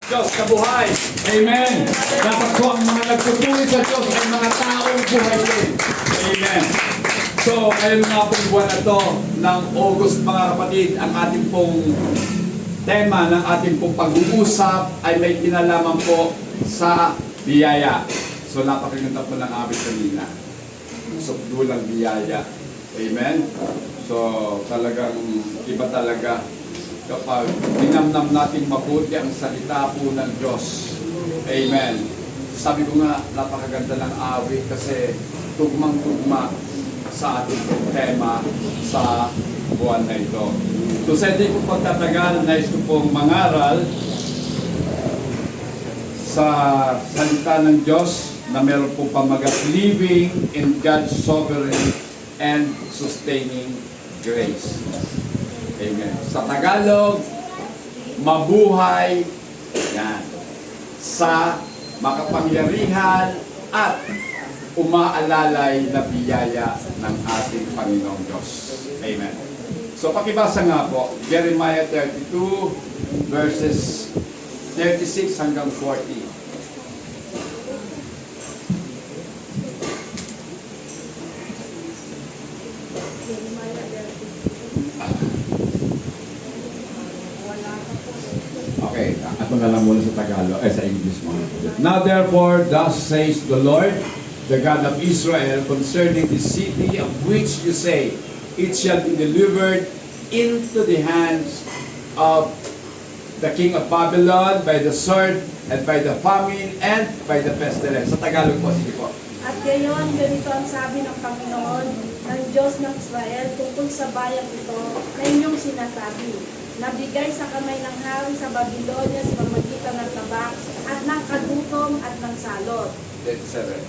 Diyos na buhay. Amen. Dapat po ang mga nagtutuli sa Diyos ay mga taong buhay din. Amen. So, ngayon nga pong buwan na to ng August, mga kapatid, ang ating pong tema ng ating pong pag-uusap ay may kinalaman po sa biyaya. So, napakaganda po ng awit kanina. Sukdulang biyaya. Amen. So, talagang iba talaga kapag dinamnam natin mabuti ang salita po ng Diyos. Amen. Sabi ko nga, napakaganda ng awit kasi tugmang-tugma sa ating tema sa buwan na ito. So sa hindi ko pagtatagal, nais ko pong mangaral sa salita ng Diyos na meron pong pamagat living in God's sovereign and sustaining grace. Amen. Sa Tagalog, mabuhay yan, sa makapangyarihan at umaalalay na biyaya ng ating Panginoong Diyos. Amen. So pakibasa nga po, Jeremiah 32 verses 36 hanggang 40. Okay, ako na lang muna sa Tagalog, sa English mo. Now therefore, thus says the Lord, the God of Israel, concerning the city of which you say, it shall be delivered into the hands of the king of Babylon by the sword and by the famine and by the pestilence. Sa Tagalog po, sige po. At gayon, ganito ang sabi ng Panginoon, ng Diyos ng Israel, tungkol sa bayang ito na inyong sinasabi. Nabigay sa kamay ng hari sa Babylonia sa pamamagitan ng tabak at ng kagutom at ng salot.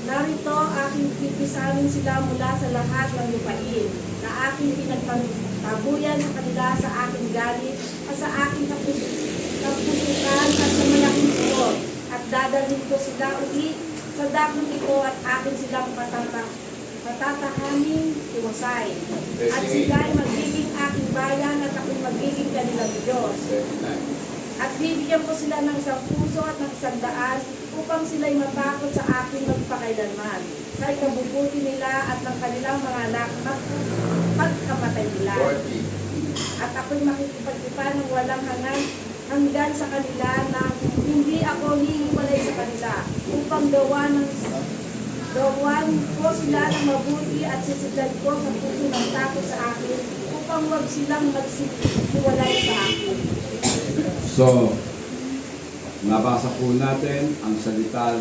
Narito aking pipisanin sila mula sa lahat ng lupain na aking pinagtabuyan sa kanila sa aking galit at sa aking kapusukan at sa malaking puot. At dadalhin ko sila uli sa dakong ito at akin silang patatahaning iwasay. At sila ay magiging aking bayan at ako'y magiging kanilang Diyos. At bibigyan ko sila ng isang puso at ng isang daan upang sila'y matakot sa akin magpakailanman. Sa ikabubuti nila at ng kanilang mga anak pagkamatay nila. At ako'y makikipagtipan ng walang hanggan sa kanila na hindi ako hihiwalay sa kanila upang gawan ko sila ng mabuti at sisidlan ko sa puso ng takot sa akin upang wag silang magsihiwalay sa akin. So, nabasa po natin ang salita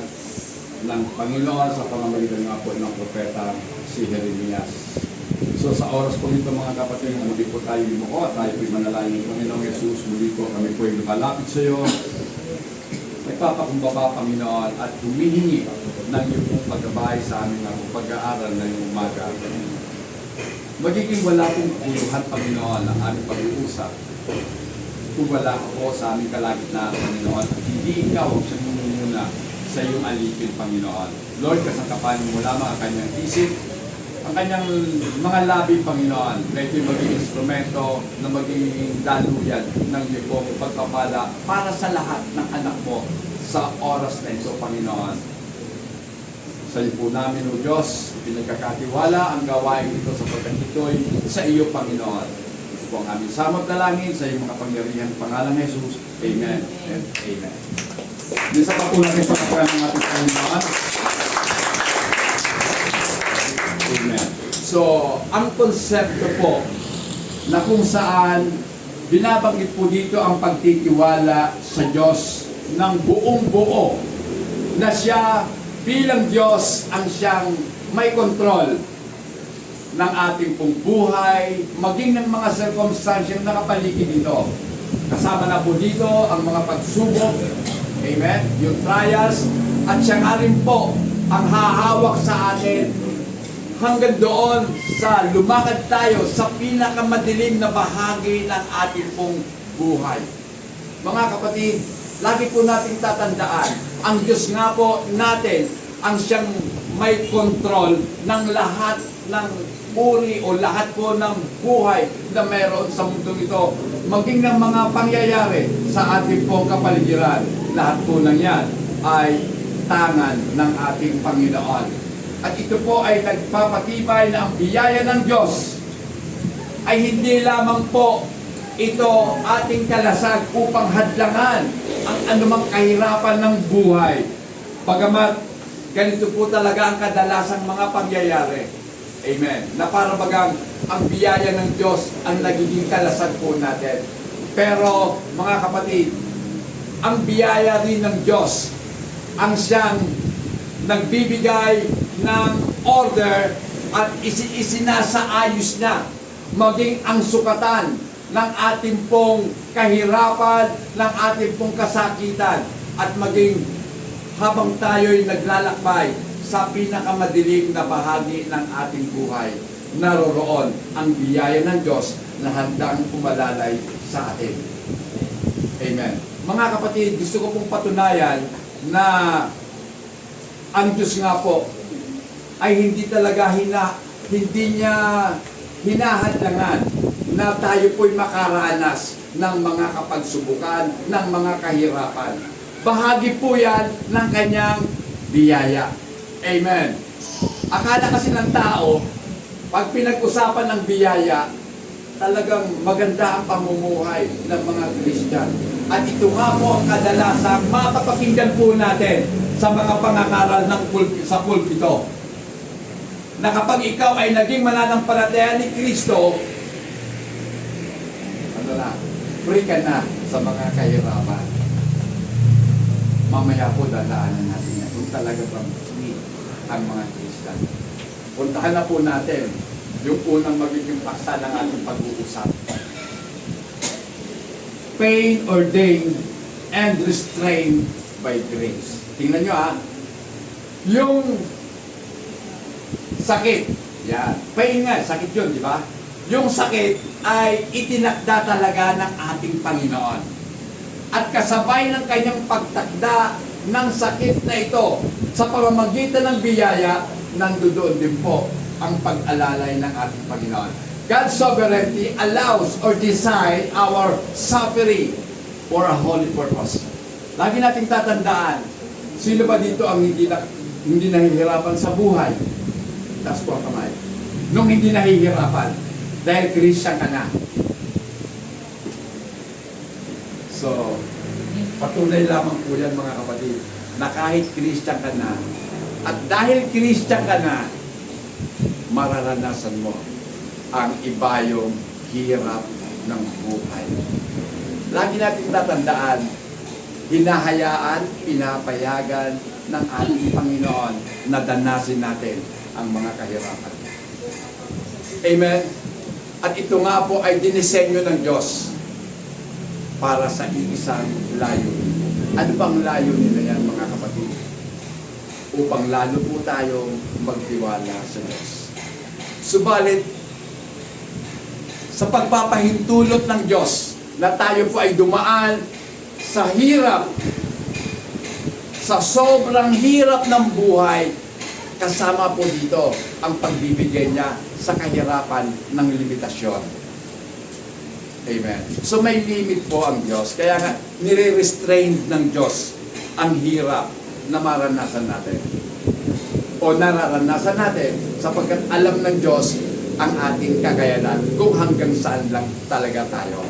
ng Panginoon sa pamamagitan nga po ng propeta si Jeremias. So sa oras po nito mga kapatid, muli po tayo limuko at tayo po'y manalangin ng Panginoong Yesus. Muli po kami po'y lumalapit sa iyo. Nagpapakumbaba Panginoon at humihingi ng iyong pong paggabay sa aming pag-aaral na yung umaga. Magiging wala pong puluhan Panginoon ang aming pag-uusap. Kung wala ako sa aming kalagitnaan, Panginoon, at hindi ikaw ang siyang mumuna sa iyong alipin, Panginoon. Lord, kasangkapan mo lamang ang kanyang isip, ang kanyang mga labi, Panginoon, na ito'y maging instrumento na maging daluyan ng iyong pagpapala para sa lahat ng anak mo sa oras na ito, Panginoon. Sa iyo po namin, O Diyos, pinagkakatiwala ang gawain ito sapagkat ito'y sa iyo, Panginoon. Po ang aming samot na langin sa iyong makapangyarihan pangalan ng Jesus. Amen and amen. Minsan pa po natin pagkakulang ng ating Panginoon. Amen. So, ang konsepto po na kung saan binabanggit po dito ang pagtitiwala sa Diyos ng buong buo na siya bilang Diyos ang siyang may kontrol ng ating pong buhay, maging ng mga circumstansyang nakapaligid dito. Kasama na po dito ang mga pagsubok, amen, yung trials, at siya nga rin po ang hahawak sa atin hanggang doon sa lumakad tayo sa pinakamadilim na bahagi ng ating pong buhay. Mga kapatid, lagi po natin tatandaan, ang Diyos nga po natin ang siyang may kontrol ng lahat ng uri o lahat po ng buhay na meron sa mundo ito. maging ng mga pangyayari sa ating pong kapaligiran. Lahat po ng yan ay tangan ng ating Panginoon. At ito po ay nagpapatibay na ang biyaya ng Diyos ay hindi lamang po ito ating kalasag upang hadlangan ang anumang kahirapan ng buhay. Bagamat ganito po talaga ang kadalasang mga pangyayari. Amen. Na para bagang ang biyaya ng Diyos ang nagiging kalasag po natin. Pero mga kapatid, ang biyaya rin ng Diyos ang siyang nagbibigay ng order at isinasaayos niya maging ang sukatan ng ating pong kahirapan, ng ating pong kasakitan, at maging habang tayo'y naglalakbay sa pinakamadilim na bahagi ng ating buhay, naroroon ang biyaya ng Diyos na handang umalalay sa atin. Amen. Mga kapatid, gusto ko pong patunayan na ang Diyos nga po ay hindi talaga hindi niya hinahadlangan na tayo po'y makaranas ng mga kapagsubukan, ng mga kahirapan. Bahagi po yan ng kanyang biyaya. Amen. Akala kasi ng tao, pag pinag-usapan ng biyaya, talagang maganda ang pamumuhay ng mga Christian. At ito nga po ang kadalasang mapapakinggan po natin sa mga pangangaral ng sa pulpito. Na kapag ikaw ay naging mananampalataya ni Kristo, free ka na sa mga kahirapan. Mamaya po dadaanan natin yan. Kung talaga bang free ang mga Christian. Puntahan na po natin yung unang magiging paksa ng ating pag-uusap. Pain ordained and restrained by grace. Tingnan nyo ha. Yung sakit. Yan. Pain nga, sakit yun, di ba? Yung sakit ay itinakda talaga ng ating Panginoon. At kasabay ng kanyang pagtakda ng sakit na ito sa pamamagitan ng biyaya, nandoon din po ang pag-alalay ng ating Panginoon. God's sovereignty allows or design our suffering for a holy purpose. Lagi nating tatandaan, sino ba dito ang hindi nahihirapan sa buhay? Taas po ang kamay. Nung hindi nahihirapan, dahil Christian ka na. So, patunay lamang po yan mga kapatid, na kahit Christian ka na, at dahil Christian ka na, mararanasan mo ang ibayong hirap ng buhay. Lagi natin tatandaan, hinahayaan, pinapayagan ng ating Panginoon na danasin natin ang mga kahirapan. Amen? At ito nga po ay dinisenyo ng Diyos para sa iisang layunin. Ano bang layunin na yan mga kapatid? Upang lalo po tayong magtiwala sa Diyos. Subalit, sa pagpapahintulot ng Diyos na tayo po ay dumaan sa hirap, sa sobrang hirap ng buhay, kasama po dito ang pagbibigay niya sa kahirapan ng limitasyon. Amen. So may limit po ang Diyos. Kaya nga, nire-restrain ng Diyos ang hirap na maranasan natin. O nararanasan natin sapagkat alam ng Diyos ang ating kakayanan kung hanggang saan lang talaga tayo.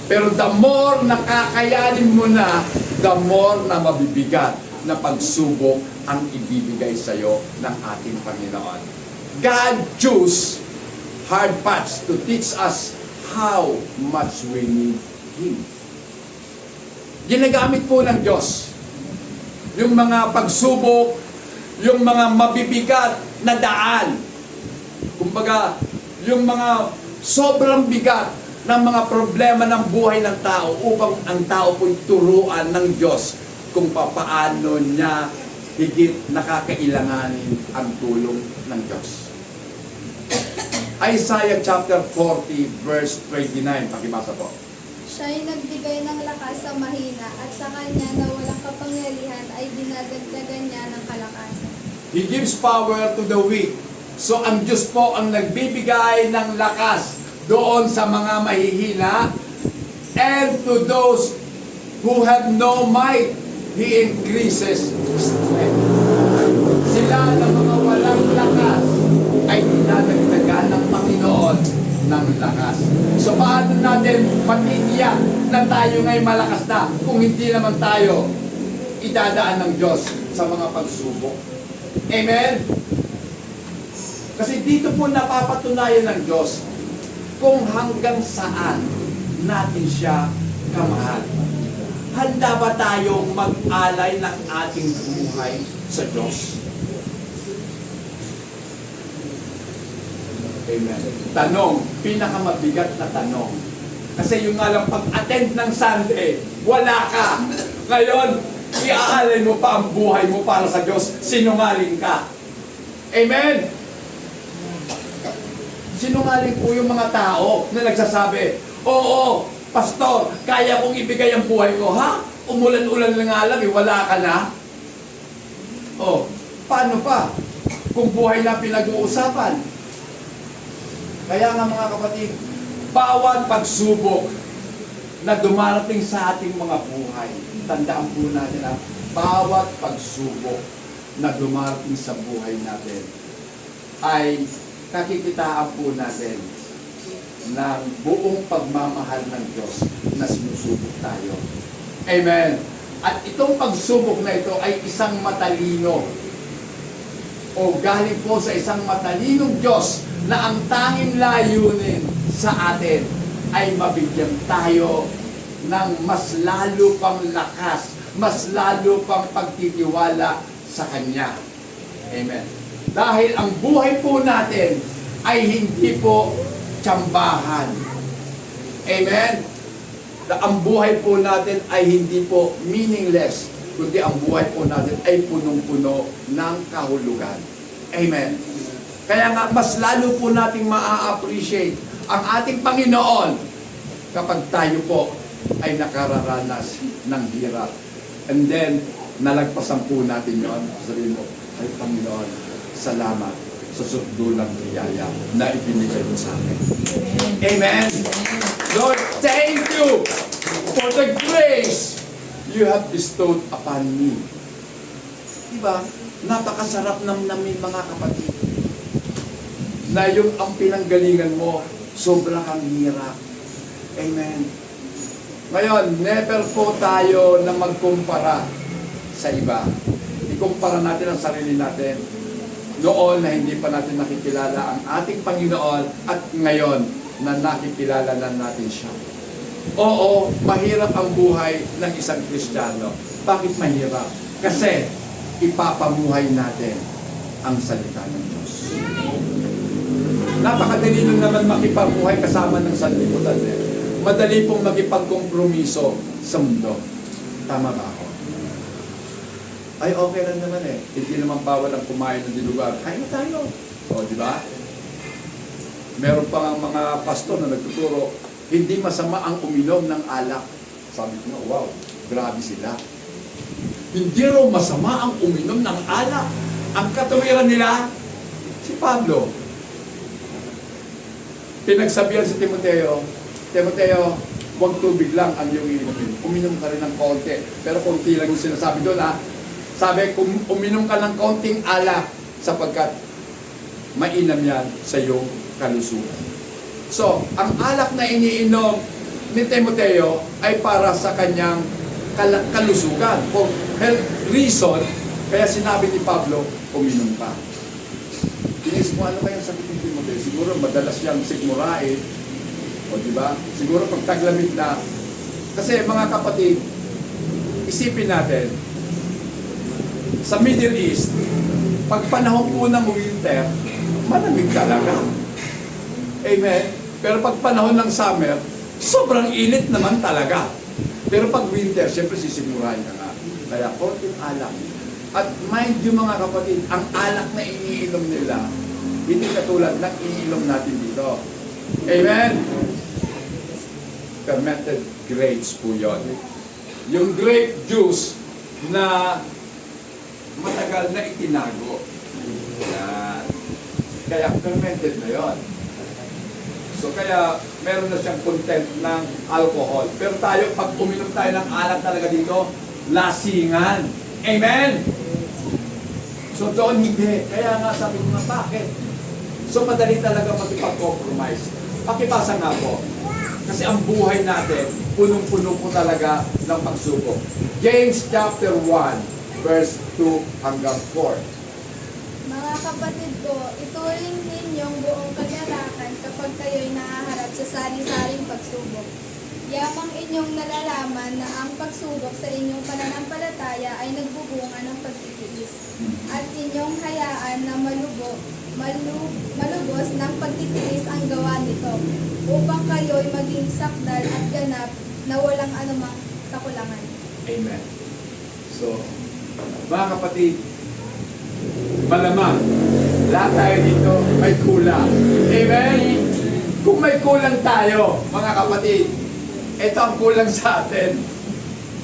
Pero the more nakakayanin mo na, the more na mabibigat na pagsubok ang ibibigay sa iyo ng ating Panginoon. God chose hard paths to teach us how much we need Him. Ginagamit po ng Diyos yung mga pagsubok, yung mga mabibigat na daan. Kumbaga, yung mga sobrang bigat ng mga problema ng buhay ng tao upang ang tao po'y turuan ng Diyos kung paano niya higit nakakailanganin ang tulong ng Diyos. Isaiah chapter 40 verse 29, pakibasa po. Siya'y nagbigay ng lakas sa mahina at sa kanya na walang kapangyarihan ay dinadagdagan niya ng kalakasan. He gives power to the weak. So ang Diyos po ang nagbibigay ng lakas doon sa mga mahihina And to those who have no might, He increases strength. Sila na mga walang lakas ay dinadagdagan ng Panginoon ng lakas. So paano natin matitiyak na tayo ngay malakas na kung hindi naman tayo idadaan ng Diyos sa mga pagsubok? Amen? Kasi dito po napapatunayan ng Diyos kung hanggang saan natin siya kamahal. Handa ba tayong mag-alay ng ating buhay sa Diyos? Amen. Tanong, pinakamabigat na tanong. Kasi yung nga lang pag-attend ng Sunday, wala ka. Ngayon, iaalay mo pa ang buhay mo para sa Diyos, sinungaling ka. Amen? Sinungaling po yung mga tao na nagsasabi, oo, Pastor, kaya kong ibigay ang buhay ko. Ha? Umulan-ulan lang nga lang, wala ka na. Oh, paano pa? Kung buhay na pinag-uusapan. Kaya nga mga kapatid, bawat pagsubok na dumarating sa ating mga buhay, tandaan po natin na bawat pagsubok na dumarating sa buhay natin ay kakikitaan po natin ng buong pagmamahal ng Diyos na sinusubok tayo. Amen. At itong pagsubok na ito ay isang matalino o galing po sa isang matalinong Diyos na ang tanging layunin sa atin ay mabigyan tayo ng mas lalo pang lakas, mas lalo pang pagtitiwala sa Kanya. Amen. Dahil ang buhay po natin ay hindi po tsambahan. Amen? Ang buhay po natin ay hindi po meaningless, kundi ang buhay po natin ay punong-puno ng kahulugan. Amen? Kaya nga, mas lalo po nating maa-appreciate ang ating Panginoon kapag tayo po ay nakararanas ng hirap. And then, nalagpasan po natin yon. Sabihin mo, ay Panginoon, salamat sa sudulang biyaya na ibinigay mo sa amin. Amen. Lord, thank you for the grace you have bestowed upon me. Diba? Napakasarap namin mga kapatid. Na yung ang pinanggalingan mo, sobrang ang hirap. Amen. Ngayon, never po tayo na magkumpara sa iba. Ikumpara natin ang sarili natin noon na hindi pa natin nakikilala ang ating Panginoon at ngayon na nakikilala na natin siya. Oo, mahirap ang buhay ng isang Kristiyano. Bakit mahirap? Kasi ipapamuhay natin ang salita ng Diyos. Napakadali lang naman makipamuhay kasama ng sanlibutan. Madali pong makipagkompromiso sa mundo. Tama ba ako? Ay, okay lang naman eh. Hindi naman bawal ang kumain ng dilugar. Kain na tayo. O, di ba? Meron pa nga mga pastor na nagtuturo, hindi masama ang uminom ng alak. Sabi ko, wow, grabe sila. Hindi raw masama ang uminom ng alak. Ang katuwiran nila, si Pablo. Pinagsabihan si Timoteo, Timoteo, huwag tubig lang ang iyong inumin. Uminom ka rin ng konti. Pero konti lang yung sinasabi doon, ha? Sabi, kung uminom ka ng konting alak sapagkat mainam yan sa iyong kalusugan. So, ang alak na iniinom ni Timoteo ay para sa kanyang kalusugan. For health reason, kaya sinabi ni Pablo, uminom ka. Inis mo, ano kayang sakit ni Timoteo? Siguro madalas siyang sigmurain. O diba? Siguro pag taglamig na. Kasi mga kapatid, isipin natin, sa Middle East, pag panahon po ng winter, malamig talaga. Amen? Pero pag panahon ng summer, sobrang init naman talaga. Pero pag winter, siyempre sisimurahin ka nga. Kaya konting alak. At mind you mga kapatid, ang alak na iniinom nila, hindi katulad ng iniinom natin dito. Amen? Fermented grapes po yun. Yung grape juice na matagal na itinago. Yan. Kaya fermented na yon. So So kaya meron na siyang content ng alcohol. Pero tayo, pag uminom tayo ng alak talaga dito, lasingan. Amen? So doon hindi. Kaya nga sabi ko nga, bakit? So madali talaga makipag-compromise. Pakibasa nga po. Kasi ang buhay natin, punong-puno po talaga ng pagsubok. James chapter 1, verse 2 hanggang 4. Mga kapatid ko, ituring ninyong buong kagalakan kapag kayo'y nahaharap sa sari-saring pagsubok. Yamang inyong nalalaman na ang pagsubok sa inyong pananampalataya ay nagbubunga ng pagtitiis. At inyong hayaan na malubos ng pagtitiis ang gawa nito, upang kayo'y maging sakdal at ganap na walang anumang kakulangan. Amen. So, mga kapatid, malamang, lahat tayo dito may kulang. Amen? Kung may kulang tayo, mga kapatid, ito ang kulang sa atin.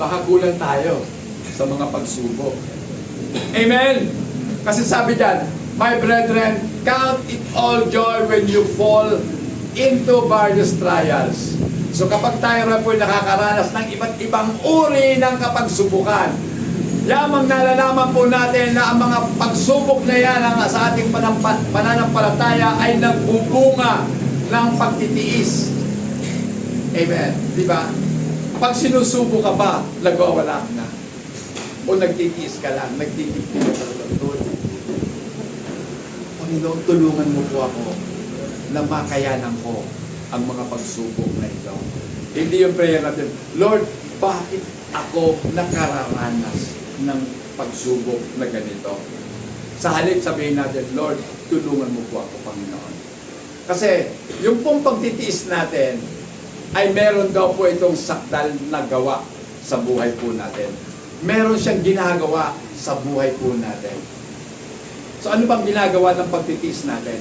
Baka kulang tayo sa mga pagsubok. Amen? Kasi sabi dyan, my brethren, count it all joy when you fall into various trials. So kapag tayo na po nakakaranas ng iba't ibang uri ng kapagsubukan, yamang nalalaman po natin na ang mga pagsubok na yan sa ating pananampalataya ay nagbubunga ng pagtitiis. Amen. Di ba? Pag sinusubo ka ba, nagwawala ka na. O nagtitiis ka lang, nagtitiis ka lang doon. Panginoon, tulungan mo po ako na makayanan ko ang mga pagsubok na ito. Hindi yung prayer natin, Lord, bakit ako nakararanas ng pagsubok na ganito? Sa halip sabihin natin, Lord, tulungan mo po ako, Panginoon. Kasi yung pong pagtitiis natin, ay meron daw po itong sakdal na gawa sa buhay po natin. Meron siyang ginagawa sa buhay po natin. So ano bang ginagawa ng pagtitiis natin?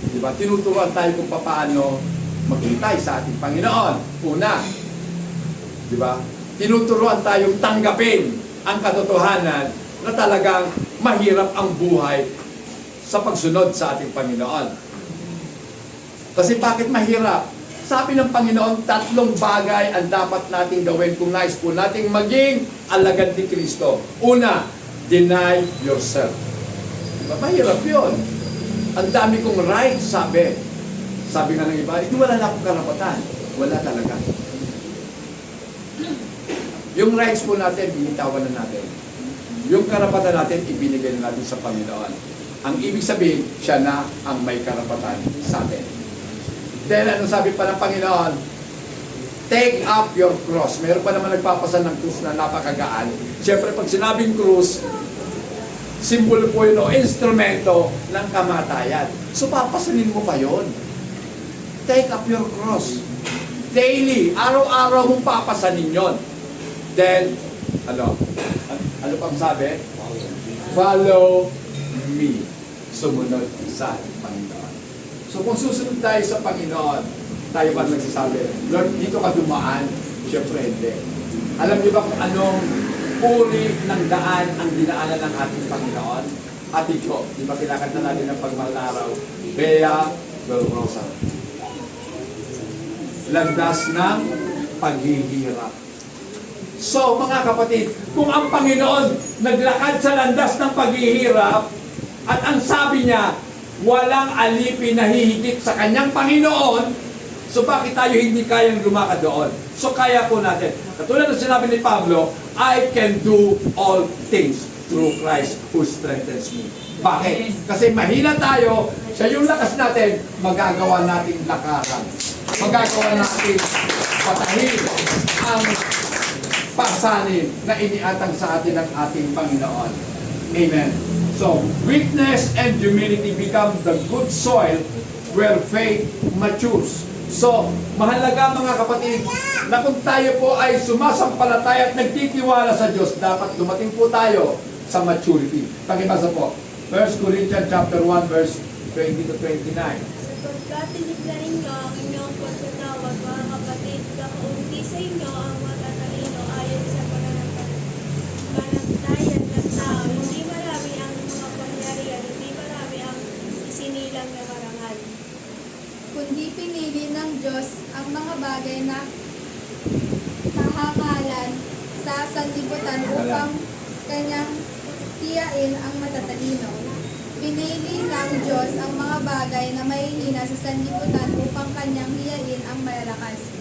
Diba? Tinuturuan tayo kung paano maghintay sa ating Panginoon. Una, diba? Tinuturuan tayong tanggapin ang katotohanan na talagang mahirap ang buhay sa pagsunod sa ating Panginoon. Kasi bakit mahirap? Sabi ng Panginoon, 3 bagay ang dapat nating gawin kung nais po nating maging alagad ni Kristo. Una, deny yourself. Diba? Mahirap yun. Ang dami kong rights, sabi. Sabi nga ng iba, ito wala na akong karapatan. Wala talaga. Yung rights po natin, binitawan na natin. Yung karapatan natin, ibinigay na natin sa Panginoon. Ang ibig sabihin, siya na ang may karapatan sa atin. Then, ano sabi pa ng Panginoon? Take up your cross. Meron pa naman nagpapasan ng krus na napakagaan. Siyempre, pag sinabing krus, simbolo po yun o instrumento ng kamatayan. So, papasanin mo pa yun. Take up your cross. Daily, araw-araw mong papasanin yun. Then, ano pang sabi? Follow me. Sumunod sa Panginoon. So kung susunod tayo sa Panginoon, tayo ba nagsasabi, Lord, dito ka dumaan? Siyempre hindi. Alam niyo ba kung anong uri ng daan ang dinaanan ng ating Panginoon? Ate ko, di ba kinakanta natin ng pagmalaraw? Via Dolorosa. Landas ng paghihirap. So mga kapatid, kung ang Panginoon naglakad sa landas ng paghihirap, at ang sabi niya, walang alipin na hihigit sa kanyang Panginoon, so bakit tayo hindi kayang lumakad doon? So kaya po natin. Katulad ng sinabi ni Pablo, I can do all things through Christ who strengthens me. Bakit? Kasi mahina tayo, siya yung lakas natin, magagawa nating lakaran. Magagawa natin patahin ang pasanin na iniatang sa atin ng ating Panginoon. Amen. So, weakness and humility become the good soil where faith matures. So, mahalaga mga kapatid, na kung tayo po ay sumasampalataya at nagtitiwala sa Diyos, dapat dumating po tayo sa maturity. Pakibasa po, 1 Corinthians chapter 1, verse 20 to 29. Sapagkat tinignan ninyo ang inyong pagkatawag, mga kapatid, kaunti sa inyo ang matatalino ayon sa pananampalataya ng tao. Hindi marami ang mga pangyarihan, hindi marami ang isinilang na marangal. Kundi Diyos ang mga bagay na kahangalan sa sanlibutan upang kanyang tiyain ang matatalino. Pinili ng Diyos ang mga bagay na mahihina sa sanlibutan upang kanyang hiyain ang malalakas.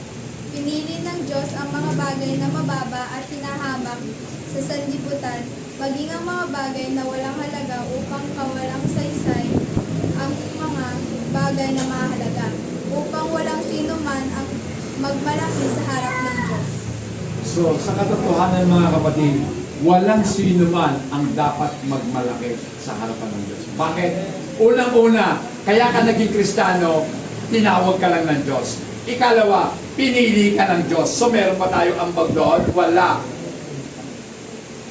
Pinili ng Diyos ang mga bagay na mababa at hinahamak sa sanlibutan, maging ang mga bagay na walang halaga upang kawalang saysay ang mga bagay na mahalaga, upang walang sino man ang magmalaki sa harap ng Diyos. So, sa katotohanan mga kapatid, walang sino man ang dapat magmalaki sa harapan ng Diyos. Bakit? Unang-una, kaya ka naging Kristiyano, tinawag ka lang ng Diyos. Ikalawa, pinili ka ng Diyos. So, meron pa tayo ambag doon? Wala.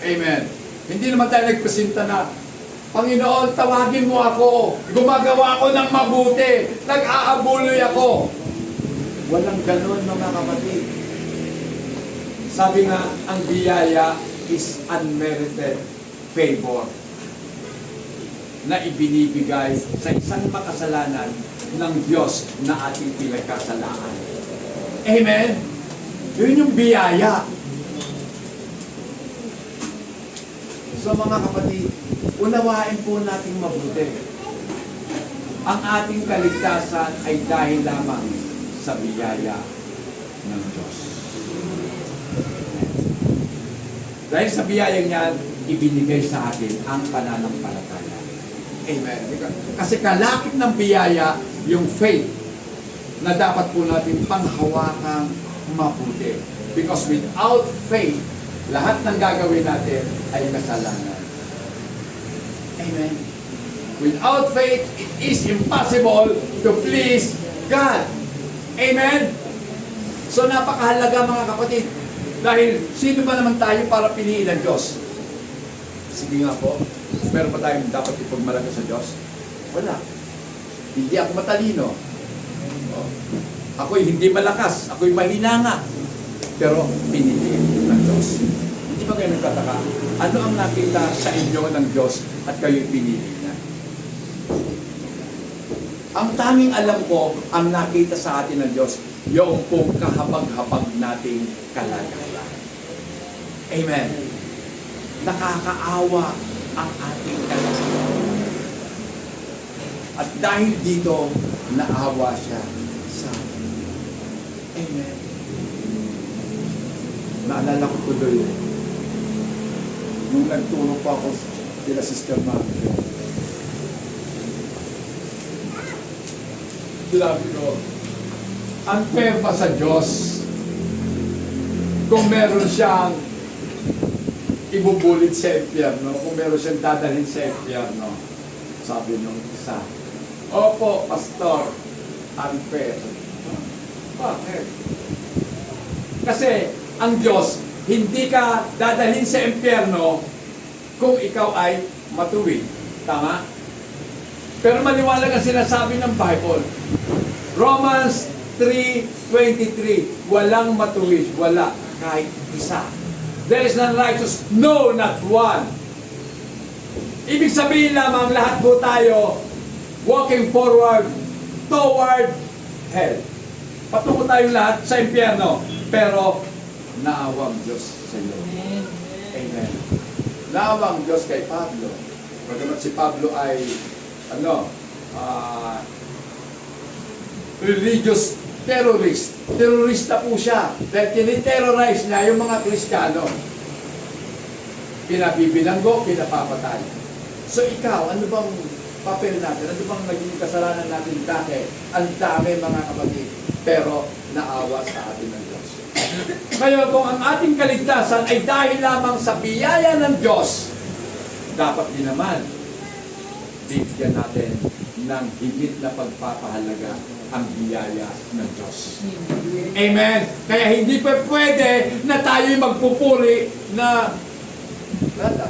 Amen. Hindi naman tayo nagpresenta na, Panginoon, tawagin mo ako. Gumagawa ako ng mabuti. Nag-aabuloy ako. Walang ganun mga kapatid. Sabi nga, ang biyaya is unmerited favor na ibinibigay sa isang makasalanan ng Diyos na ating pinagkasalaan. Amen? Yun yung biyaya. So mga kapatid, unawain po natin mabuti. Ang ating kaligtasan ay dahil lamang sa biyaya ng Diyos. Dahil sa biyayang yan, ibinigay sa atin ang pananampalataya. Amen. Kasi kalakip ng biyaya, yung faith, na dapat po natin panghawakang mabuti. Because without faith, lahat ng gagawin natin ay kasalanan. Amen. Without faith, it is impossible to please God. Amen. So napakahalaga mga kapatid. Dahil sino ba naman tayo para piliin ng Diyos? Sige nga po, meron pa tayong dapat ipagmalaga sa Diyos? Wala. Hindi ako matalino. Ako'y hindi malakas. Ako'y mahina nga. Pero pinili ng Diyos. Hindi ba kayo nagtataka? Ano ang nakita sa inyo ng Diyos at kayo'y pinili niya? Ang tanging alam ko, ang nakita sa atin ng Diyos, yung kung kahabag-habag nating kalagayan. Amen. Nakakaawa ang ating kalagayan. At dahil dito, naawa siya sa atin. Amen. Naalala ko tuloy, nung nagtulong pa ako sila Sister Margaret. Sabi ko, unfair ba sa Diyos kung meron siyang ibubulit sa impyerno, kung meron siyang dadalhin sa impyerno? Sabi nung isa, opo, Pastor, unfair. Bakit? Kasi ang Diyos, hindi ka dadalhin sa impyerno kung ikaw ay matuwid. Tama? Pero maliwanag ang sinasabi ng Bible. Romans 3:23, walang matuwid, wala kahit isa. There is none righteous, no, not one. Ibig sabihin lamang lahat po tayo walking forward toward hell. Patungo tayong lahat sa impyerno, pero naawang Diyos sa iyo. Amen. Naawang Diyos kay Pablo. Bagamat si Pablo ay religious terrorist. Terrorista po siya. Dahil tiniterrorize niya yung mga Kristiyano. Pinabibilanggo, pinapapatay. So ikaw, ano bang papel natin? Ano bang naging kasalanan natin dati? Ang dami mga kapatid. Pero naawa sa atin ng Diyos. Kaya kung ang ating kaligtasan ay dahil lamang sa biyaya ng Diyos, dapat din naman bigyan natin ng higit na pagpapahalaga ang biyaya ng Diyos. Amen. Kaya hindi pa pwede na tayo'y magpupuri na wala.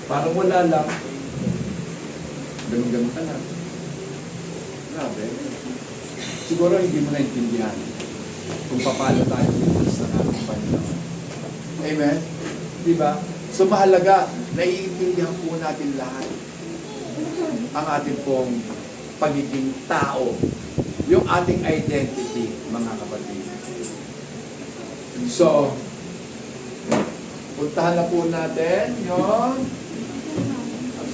Parang wala lang. Ganun-ganun ka lang. Grabe. Siguro hindi mo naintindihan kung paano tayo lipas ng ating Panginoon. Amen? Diba? So mahalaga, naiintindihan po natin lahat ang ating pong pagiging tao yung ating identity, mga kapatid. So, puntahan na po natin yung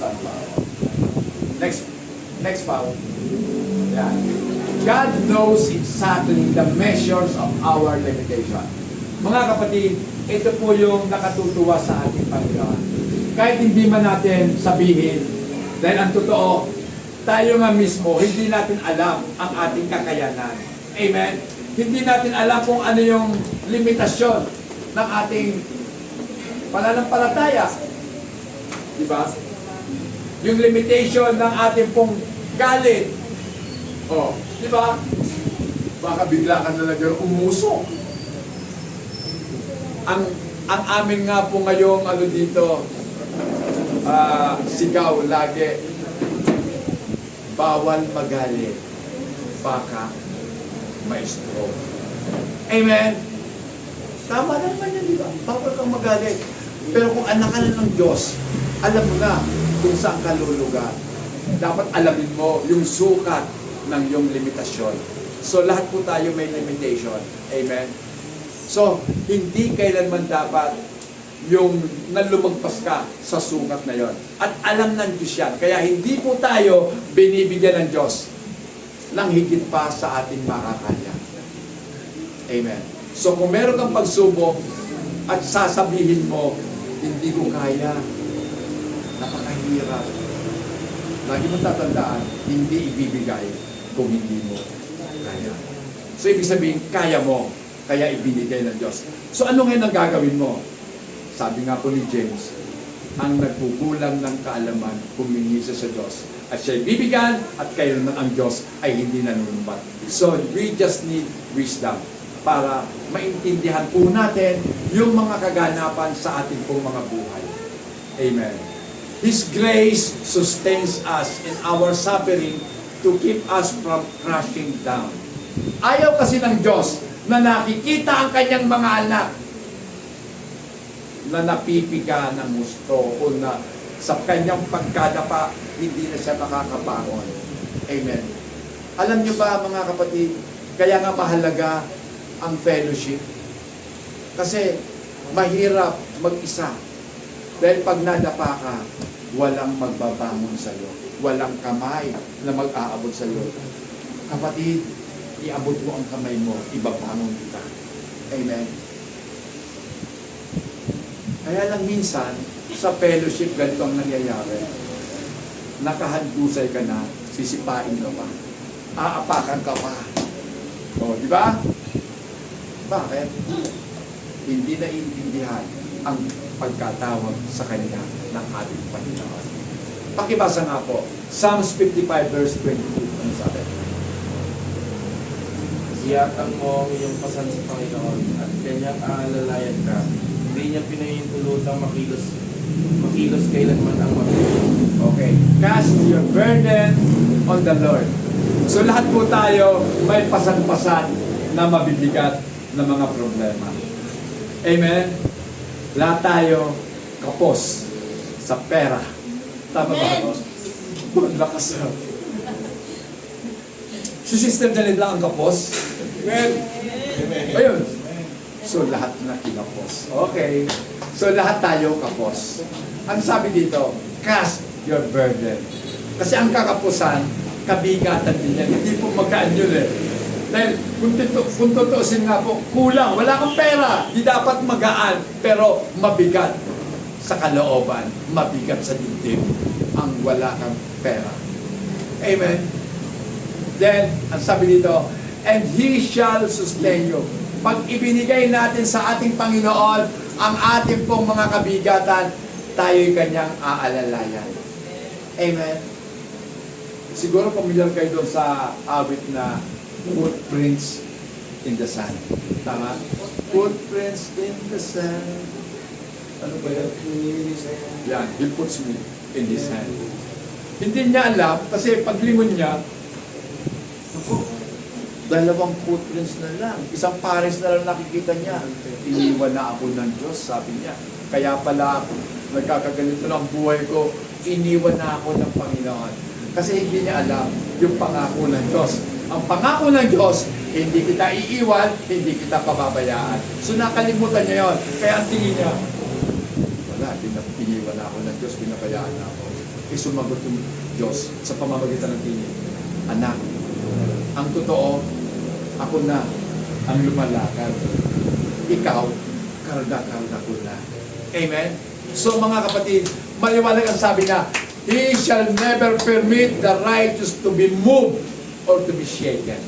saan pa? Next pa. Yan. God knows exactly the measures of our limitation. Mga kapatid, ito po yung nakatutuwa sa ating Panginoon. Kahit hindi man natin sabihin, dahil ang totoo, tayo nga mismo, hindi natin alam ang ating kakayanan. Amen? Hindi natin alam kung ano yung limitasyon ng ating pananampalataya. Diba? Yung limitation ng ating pong galit. Oh, diba? Baka bigla ka na lang umusok. Ang amin nga po ngayong ano dito, sigaw lagi, bawal magalit, baka maestro. Amen? Tama naman yan, di ba? Bawal kang magalit. Pero kung anak ka na ng Diyos, alam mo na kung saan ka lulugar. Dapat alamin mo yung sukat ng iyong limitasyon. So lahat po tayo may limitation. Amen? So, hindi kailanman dapat yung nalumagpas ka sa sukat na yon. At alam ng Diyos yan. Kaya hindi po tayo binibigyan ng Diyos ng higit pa sa ating makakaya. Amen. So, kung meron kang pagsubok at sasabihin mo, hindi ko kaya, napakahirap. Lagi mo tatandaan, hindi ibibigay kung hindi mo kaya. So, ibig sabihin, kaya mo. Kaya ibinigay ng Diyos. So ano ngayon ang gagawin mo? Sabi nga po ni James, ang nagkukulang ng kaalaman, humingi siya sa Diyos. At siya'y bibigyan at kayo naman ang Diyos ay hindi nanunumbat. So we just need wisdom para maintindihan po natin yung mga kaganapan sa ating pong mga buhay. Amen. His grace sustains us in our suffering to keep us from crashing down. Ayaw kasi ng Diyos na nakikita ang kanyang mga anak na napipiga ng gusto o na sa kanyang pagkadapa hindi na siya makakabangon. Amen. Alam niyo ba mga kapatid, kaya nga mahalaga ang fellowship. Kasi mahirap mag-isa. Dahil pag nadapa ka, walang magbabangon sa iyo. Walang kamay na mag-aabot sa iyo. Kapatid, iabot mo ang kamay mo, ibabangon kita. Amen. Kaya lang minsan, sa fellowship, ganito ang nangyayari. Nakahadgusay ka na, sisipain ka pa. Aapakan ka pa. O, di ba? Bakit? Hindi naiintindihan ang pagkatawag sa Kanya ng ating Panginoon. Pakibasa nga po, Psalms 55 verse 22. Ano sabi? Iyatang mo ang iyong pasan sa Panginoon at kanyang aalalayan ka. Hindi niya pinahintulutang makilos kailanman ang makilos. Okay. Cast your burden on the Lord. So lahat po tayo may pasan-pasan na mabibigat na mga problema. Amen? Lahat tayo kapos sa pera. Tama ba ako? Ang lakas na. Si Sister Janet lang ang kapos. Amen. Ayun. So lahat na kinapos. Okay. So lahat tayo kapos. Ang sabi dito, cast your burden. Kasi ang kakapusan, kabigatan din yan. Hindi po magaan yun eh. Dahil kung tutuusin nga po, kulang. Wala kang pera. Di dapat magaan. Pero mabigat sa kalooban. Mabigat sa dibdib. Ang wala kang pera. Amen. Then, ang sabi dito, and He shall sustain you. Pag ibinigay natin sa ating Panginoon ang ating pong mga kabigatan, tayo'y Kanyang aalalayan. Amen. Siguro pamilyar kayo doon sa awit na footprints in the sand. Tama? Footprints in the sand. Ano ba yan? Yan, He puts me in His hand. Hindi niya alam, kasi paglingon niya, dalawang footprints na lang. Isang pares na lang nakikita niya. Iniwan na ako ng Diyos, sabi niya. Kaya pala ako, nagkakaganito ng buhay ko, iniwan na ako ng Panginoon. Kasi hindi niya alam yung pangako ng Diyos. Ang pangako ng Diyos, hindi kita iiwan, hindi kita pababayaan. So nakalimutan niya yon. Kaya ang tingin niya, wala, piniwan na ako ng Diyos, pinabayaan na ako. Sumagot yung Diyos sa pamamagitan ng tingin. Anak, ang totoo, ako na ang lumalakad. Ikaw, karga-karga ko na. Amen? So mga kapatid, maliwanag ang sabi niya, He shall never permit the righteous to be moved or to be shaken.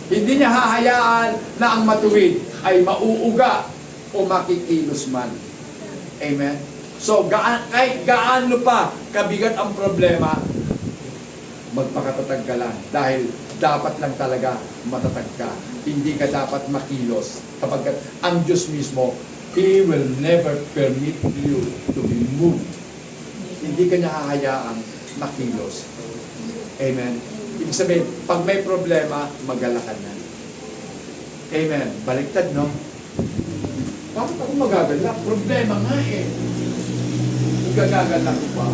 Hindi niya hahayaan na ang matuwid ay mauuga o makikilos man. Amen? So, kahit gaano pa kabigat ang problema, magpakatatag ka lang. Dahil dapat lang talaga matatag ka. Hindi ka dapat makilos. Kapag ang Diyos mismo, He will never permit you to be moved. Hindi ka niya hahayaang makilos. Amen? Ibig sabihin, pag may problema, magalakan na. Amen? Baliktad, no? Bakit ako magagalak? Problema nga eh. Gagagalak ko pa.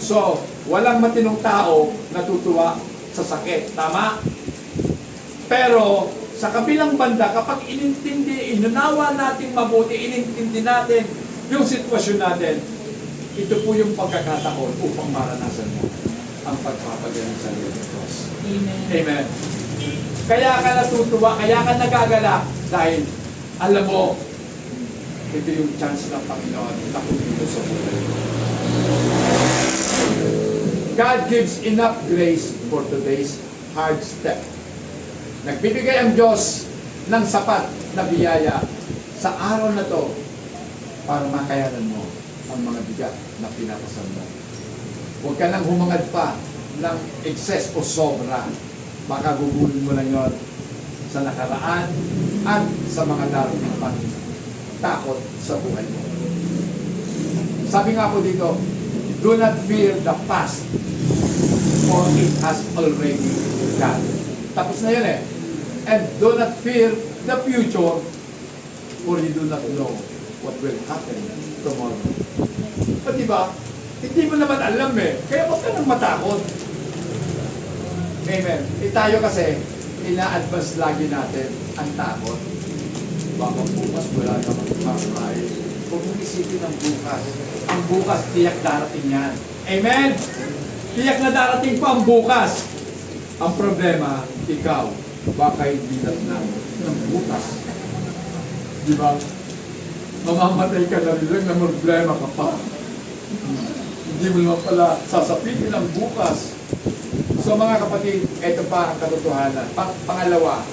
So, walang matinong tao natutuwa sa sakit. Tama? Pero, sa kabilang banda, kapag inunawa natin mabuti, inintindi natin yung sitwasyon natin, ito po yung pagkakataon upang maranasan mo ang pagpapagaling sa iyo ng Diyos. Amen. Amen. Kaya ka natutuwa, kaya ka nagagalak dahil alam mo, ito yung chance ng Panginoon na kumilo sa buhay mo. God gives enough grace for today's hard step. Nagbibigay ang Diyos ng sapat na biyaya sa araw na to para makayanan mo ang mga bigat na pinapasan mo. Huwag ka nang humangad pa ng excess o sobra. Baka gugulin mo lang yun sa nakaraan at sa mga darating pang takot sa buhay mo. Sabi nga po dito, do not fear the past for it has already gone. Tapos na yun eh. And do not fear the future for you do not know what will happen tomorrow. O diba? Hindi mo naman alam eh. Kaya huwag ka nang matakot. Amen. Tayo kasi, ina-advance lagi natin ang takot. Baka bukas wala namang makakain. Huwag mong isipin ang bukas. Ang bukas, tiyak darating yan. Amen? Tiyak na darating pa ang bukas. Ang problema, ikaw, baka hindi lang ng bukas. Di ba? Mamamatay ka na rin lang na problema ka pa. Hindi mo naman pala sasapitin ang bukas. So mga kapatid, ito pa ang katotohanan. Pangalawa,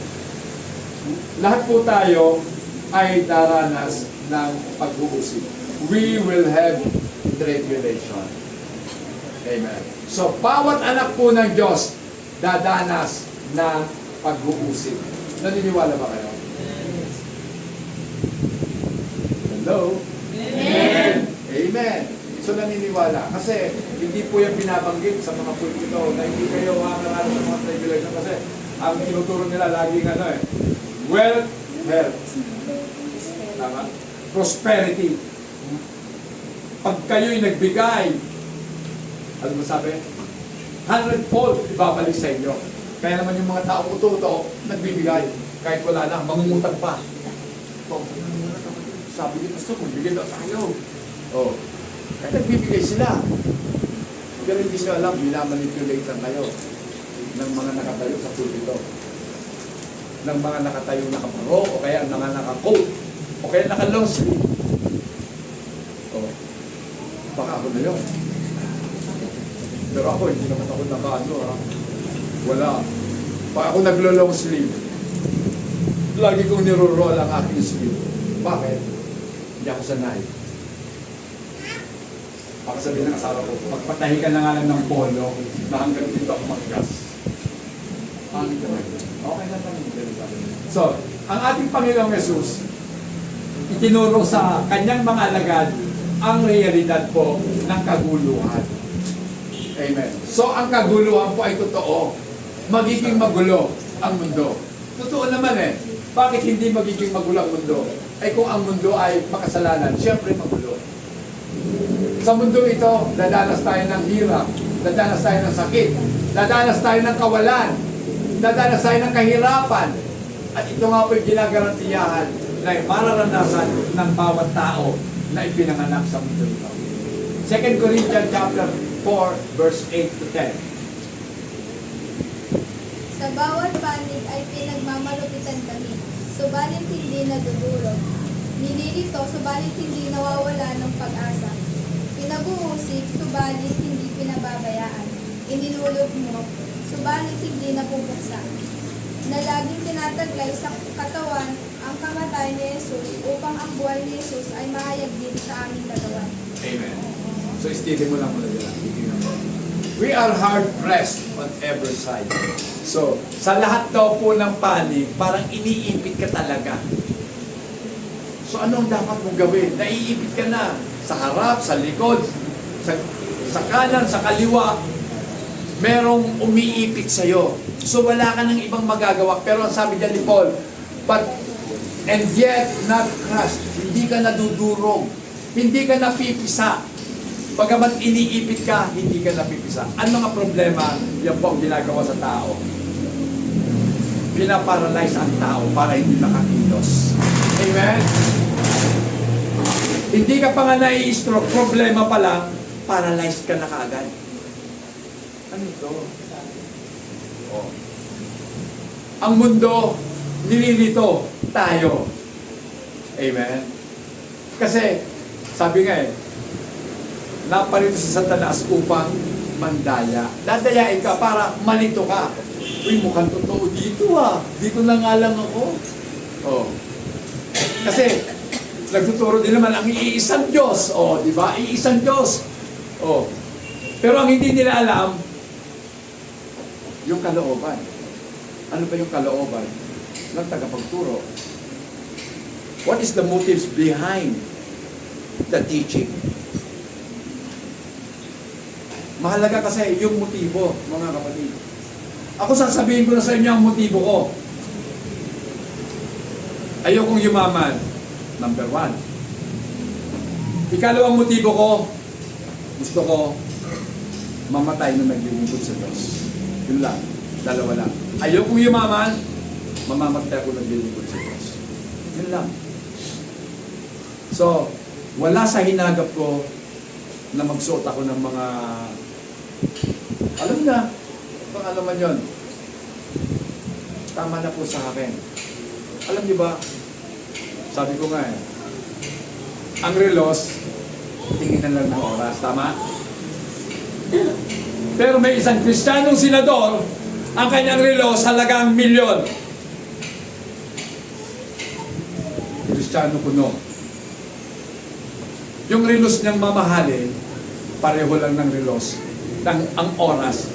lahat po tayo ay daranas ng pag-uusig. We will have tribulation. Amen. So, bawat anak po ng Diyos dadanas ng pag-uusig. Naniniwala ba kayo? Hello? Amen. Amen. So, naniniwala. Kasi, hindi po yung binabanggit sa mga pulpito na hindi kayo makakaranas sa mga tribulation. Kasi, ang tinuturo nila laging wealth, health. Tama? Prosperity. Pag kayo'y nagbigay, ano mo sabi? 100-fold ibabalik sa inyo. Kaya naman yung mga taong uto-uto, nagbibigay. Kahit wala na, mangungutang pa. Sabi niyo, gusto kong bigyan daw tayo. Oh. Kaya nagbibigay sila. Pero hindi nyo alam, minamanipulate lang kayo ng mga nakatayo sa pulpito. Ng mga nakatayo nakaparo, o kaya mga nakacoat, o kaya naka-long sleeve. Oh. Baka ako na yun. Pero ako, hindi naman ako naka-ano ha. Wala. Pag ako naglo-long sleeve, lagi kong niro-roll ang aking sleeve. Bakit? Hindi ako sanay. Baka sabihin ng asawa ko, magpatahi ka na nga lang ng polo na hanggang dito ako mag-gas. Okay na lang. So, ang ating Panginoong Yesus, itinuro sa kanyang mga alagad ang realidad po ng kaguluhan. Amen. So, ang kaguluhan po ay totoo. Magiging magulo ang mundo. Totoo naman eh. Bakit hindi magiging magulo ang mundo? Ay kung ang mundo ay makasalanan, siyempre magulo. Sa mundo ito, dadanas tayo ng hirap, dadanas tayo ng sakit, dadanas tayo ng kawalan. Dadanas tayo ng kahirapan. At ito nga po yung ginagarantiyahan na mararanasan ng bawat tao na ipinanganak sa mundo ito. 2 Corinthians chapter 4, verse 8 to 10. Sa bawat panig ay pinagmamalupitan kami, subalit hindi nadudurog. Nililito, subalit hindi nawawala ng pag-asa. Pinabuhusik, subalit hindi pinababayaan. Inilulog mo, subalit hindi napupuksa. Na laging tinataglay sa katawan ang kamatay ni Jesus upang ang buhay ni Jesus ay mahayag din sa aming katawan. Amen. So, istilin mo lang muna dyan. Titignan mo. We are hard pressed on every side. So, sa lahat daw po ng panig, parang iniipit ka talaga. So, anong dapat mong gawin? Naiipit ka na. Sa harap, sa likod, sa kanan, sa kaliwa, merong umiipit sa'yo. So, wala ka ng ibang magagawa. Pero ang sabi dyan ni Paul, and yet not crushed. Hindi ka nadudurog. Hindi ka napipisa. Pagamat iniipit ka, hindi ka napipisa. Ano nga problema? Yan po ang ginagawa sa tao. Pinaparalyze ang tao para hindi makakilos. Amen? Hindi ka pa nga nai-stroke, problema pa lang, paralyzed ka na kaagad. Ano ito? Oh. Ang mundo, nililito tayo. Amen? Kasi, sabi nga naparito sa Satanas upang mandaya. Dadayain ka para malito ka. Uy, mukhang totoo dito Dito na nga lang ako. Oh. Kasi, nagtuturo din naman ang iisang Diyos. Oh, di ba? Iisang Diyos. Oh. Pero ang hindi nila alam, yung kalooban. Ano ba yung kalooban ng tagapagturo? What is the motives behind the teaching? Mahalaga kasi yung motibo, mga kapatid. Ako sasabihin ko na sa inyo ang motibo ko. Ayokong yumaman. Number 1. Ikalawang motibo ko, gusto ko mamatay na naglilingkod sa Diyos. Yun lang. Dalawa lang. Ayokong yumaman, mamamatay ako naglilingkod sa Diyos. Yun lang. So, wala sa hinagap ko na magsuot ako ng mga alam na, kung ano man yun, tama na po sa akin. Alam niyo ba, sabi ko nga ang relos, tingin lang ng oras, tama? Pero may isang Kristiyanong senador, ang kanyang relos halagang milyon. Kristiyano kuno. Yung relos niyang mamahalin, pareho lang ng relos ang oras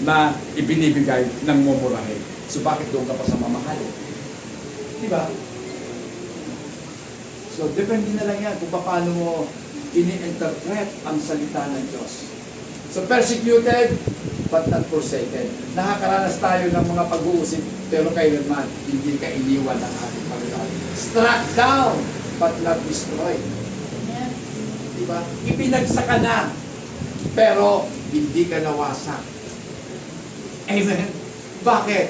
na ibinibigay ng mumurahin. So bakit doon ka pa sa mamahalin? Diba? So depende na lang yan kung paano mo ini-interpret ang salita ng Diyos. So persecuted but not forsaken. Nakakaranas tayo ng mga pag-uusip pero kailanman hindi ka iniwan ng ating Panginoon. Struck down but not destroyed. Diba? Ipinagsaka na pero hindi ka nawasak. Amen? Bakit?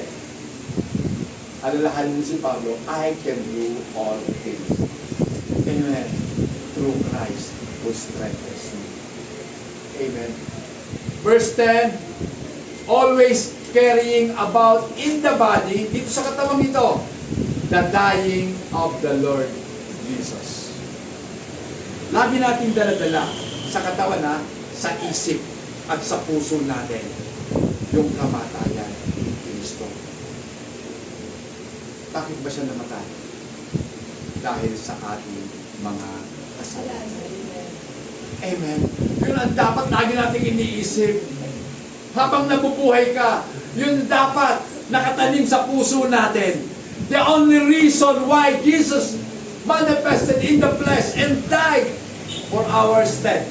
Alalahanin mo si Pablo, I can do all things. Amen? Through Christ who strengthens me. Amen? Verse 10, always carrying about in the body, dito sa katawang ito, the dying of the Lord Jesus. Lagi natin dala-dala sa katawan sa isip at sa puso natin yung kamatayan ni Kristo. Bakit ba siya namatay? Dahil sa ating mga kasalanan. Amen. Yun ang dapat lagi natin iniisip. Habang nabubuhay ka, yun dapat nakatanim sa puso natin. The only reason why Jesus manifested in the flesh and died for our stead.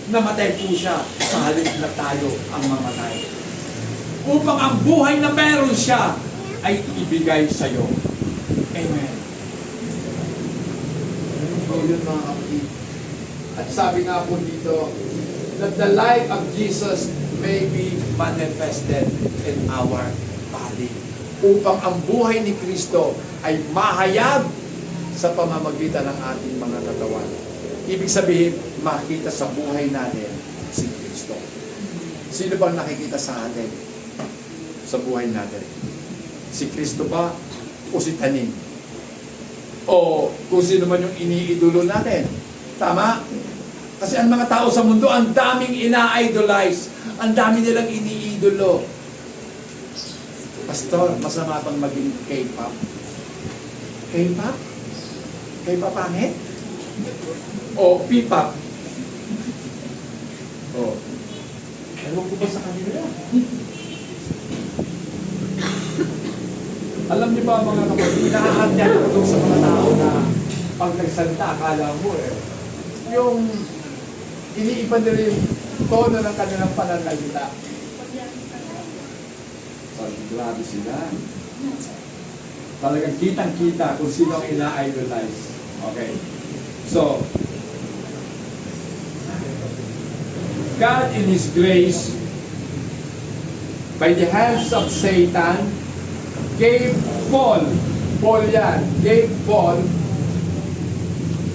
Namatay po siya sa halip na tayo ang mamatay. Upang ang buhay na meron siya ay ibigay sa iyo. Amen. So yun mga kapatid. At sabi nga po dito, that the life of Jesus may be manifested in our body. upang ang buhay ni Kristo ay mahayag sa pamamagitan ng ating mga katawan. Ibig sabihin, makita sa buhay natin si Kristo. Sino bang nakikita sa atin sa buhay natin? Si Kristo ba o si tanim? O kung sino man yung iniidolo natin? Tama? Kasi ang mga tao sa mundo, ang daming ina-idolize. Ang dami nilang iniidolo. Pastor, masama bang maging K-pop? K-pop? K-pop pangit? O P-pop? O, ewan ko ba sa kanila? Alam niyo ba mga kapatid, nakakatyan ko doon sa mga tao na pag nagsalita, akala mo yung iniiba nila yung tono ng kanilang pananalita. Grabe sila. Talagang kitang-kita kung sino ang ina-idolize. Okay. So, God in His grace, by the hands of Satan, gave Paul gave Paul,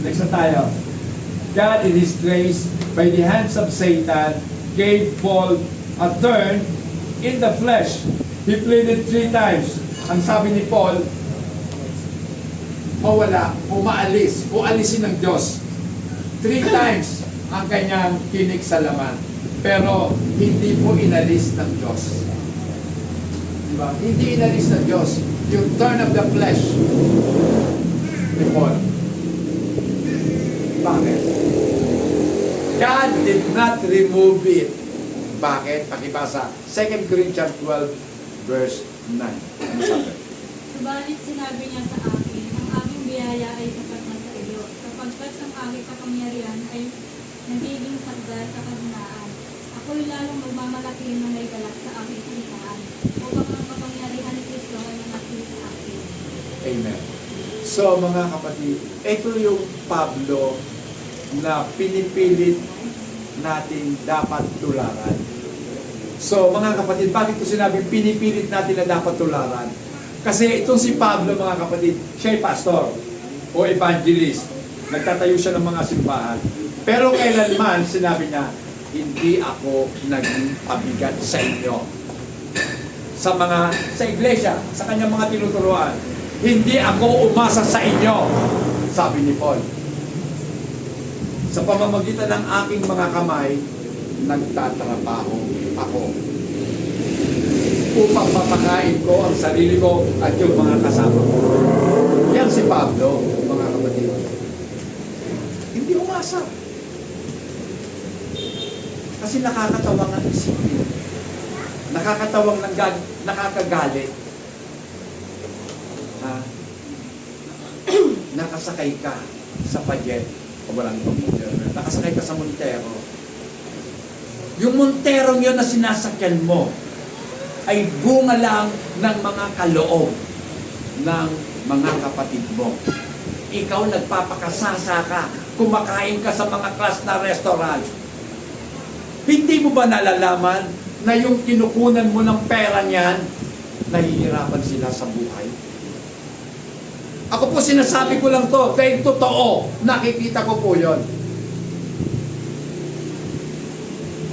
next na tayo, God in His grace, by the hands of Satan, gave Paul a thorn in the flesh. He pleaded 3 times. Ang sabi ni Paul, mawala, umaalis, alisin ng Diyos. 3 times ang kanyang tinig sa laman. Pero hindi po inalis ng Diyos. Diba? Hindi inalis ng Diyos. Yung turn of the flesh ni Paul. Bakit? God did not remove it. Bakit? Pakibasa. 2 Corinthians 12 verse 9. Ano sabi? Subalit sinabi niya sa akin, ang aking biyaya ay sapat na sa iyo, sapagkat ang aking kapangyarihan ay nagiging sagda sa kahinaan. Ako'y lalong magmamalaki na may galak sa aking kahinaan, upang ang kapangyarihan ni Kristo ay manatili sa akin. Amen. So mga kapatid, ito yung Pablo na pinipilit natin dapat tularan. So mga kapatid, bakit ko sinabing pinipilit natin na dapat tularan? Kasi itong si Pablo, mga kapatid, siya ay pastor o evangelist. Nagtatayo siya ng mga simbahan. Pero kailanman sinabi niya, hindi ako naging pabigat sa inyo. Sa iglesia, sa kanyang mga tinuturuan, hindi ako umasa sa inyo, sabi ni Paul. Sa pamamagitan ng aking mga kamay, nagtatrabaho ako upang mapakain ko ang sarili ko at yung mga kasama ko. Yan si Pablo, mga kapatid. Hindi umasa. Kasi nakakatawang ang isipin. Nakakatawang nakakagalit. Ha? Nakasakay ka sa pajet. O walang computer. Nakasakay ka sa Montero. Yung Monterong yun na sinasakyan mo ay bunga lang ng mga kaloob ng mga kapatid mo. Ikaw nagpapakasasa ka, kumakain ka sa mga class na restaurant. Hindi mo ba nalalaman na yung kinukunan mo ng pera niyan, nahihirapan sila sa buhay? Ako po sinasabi ko lang to, dahil totoo, nakikita ko po yon.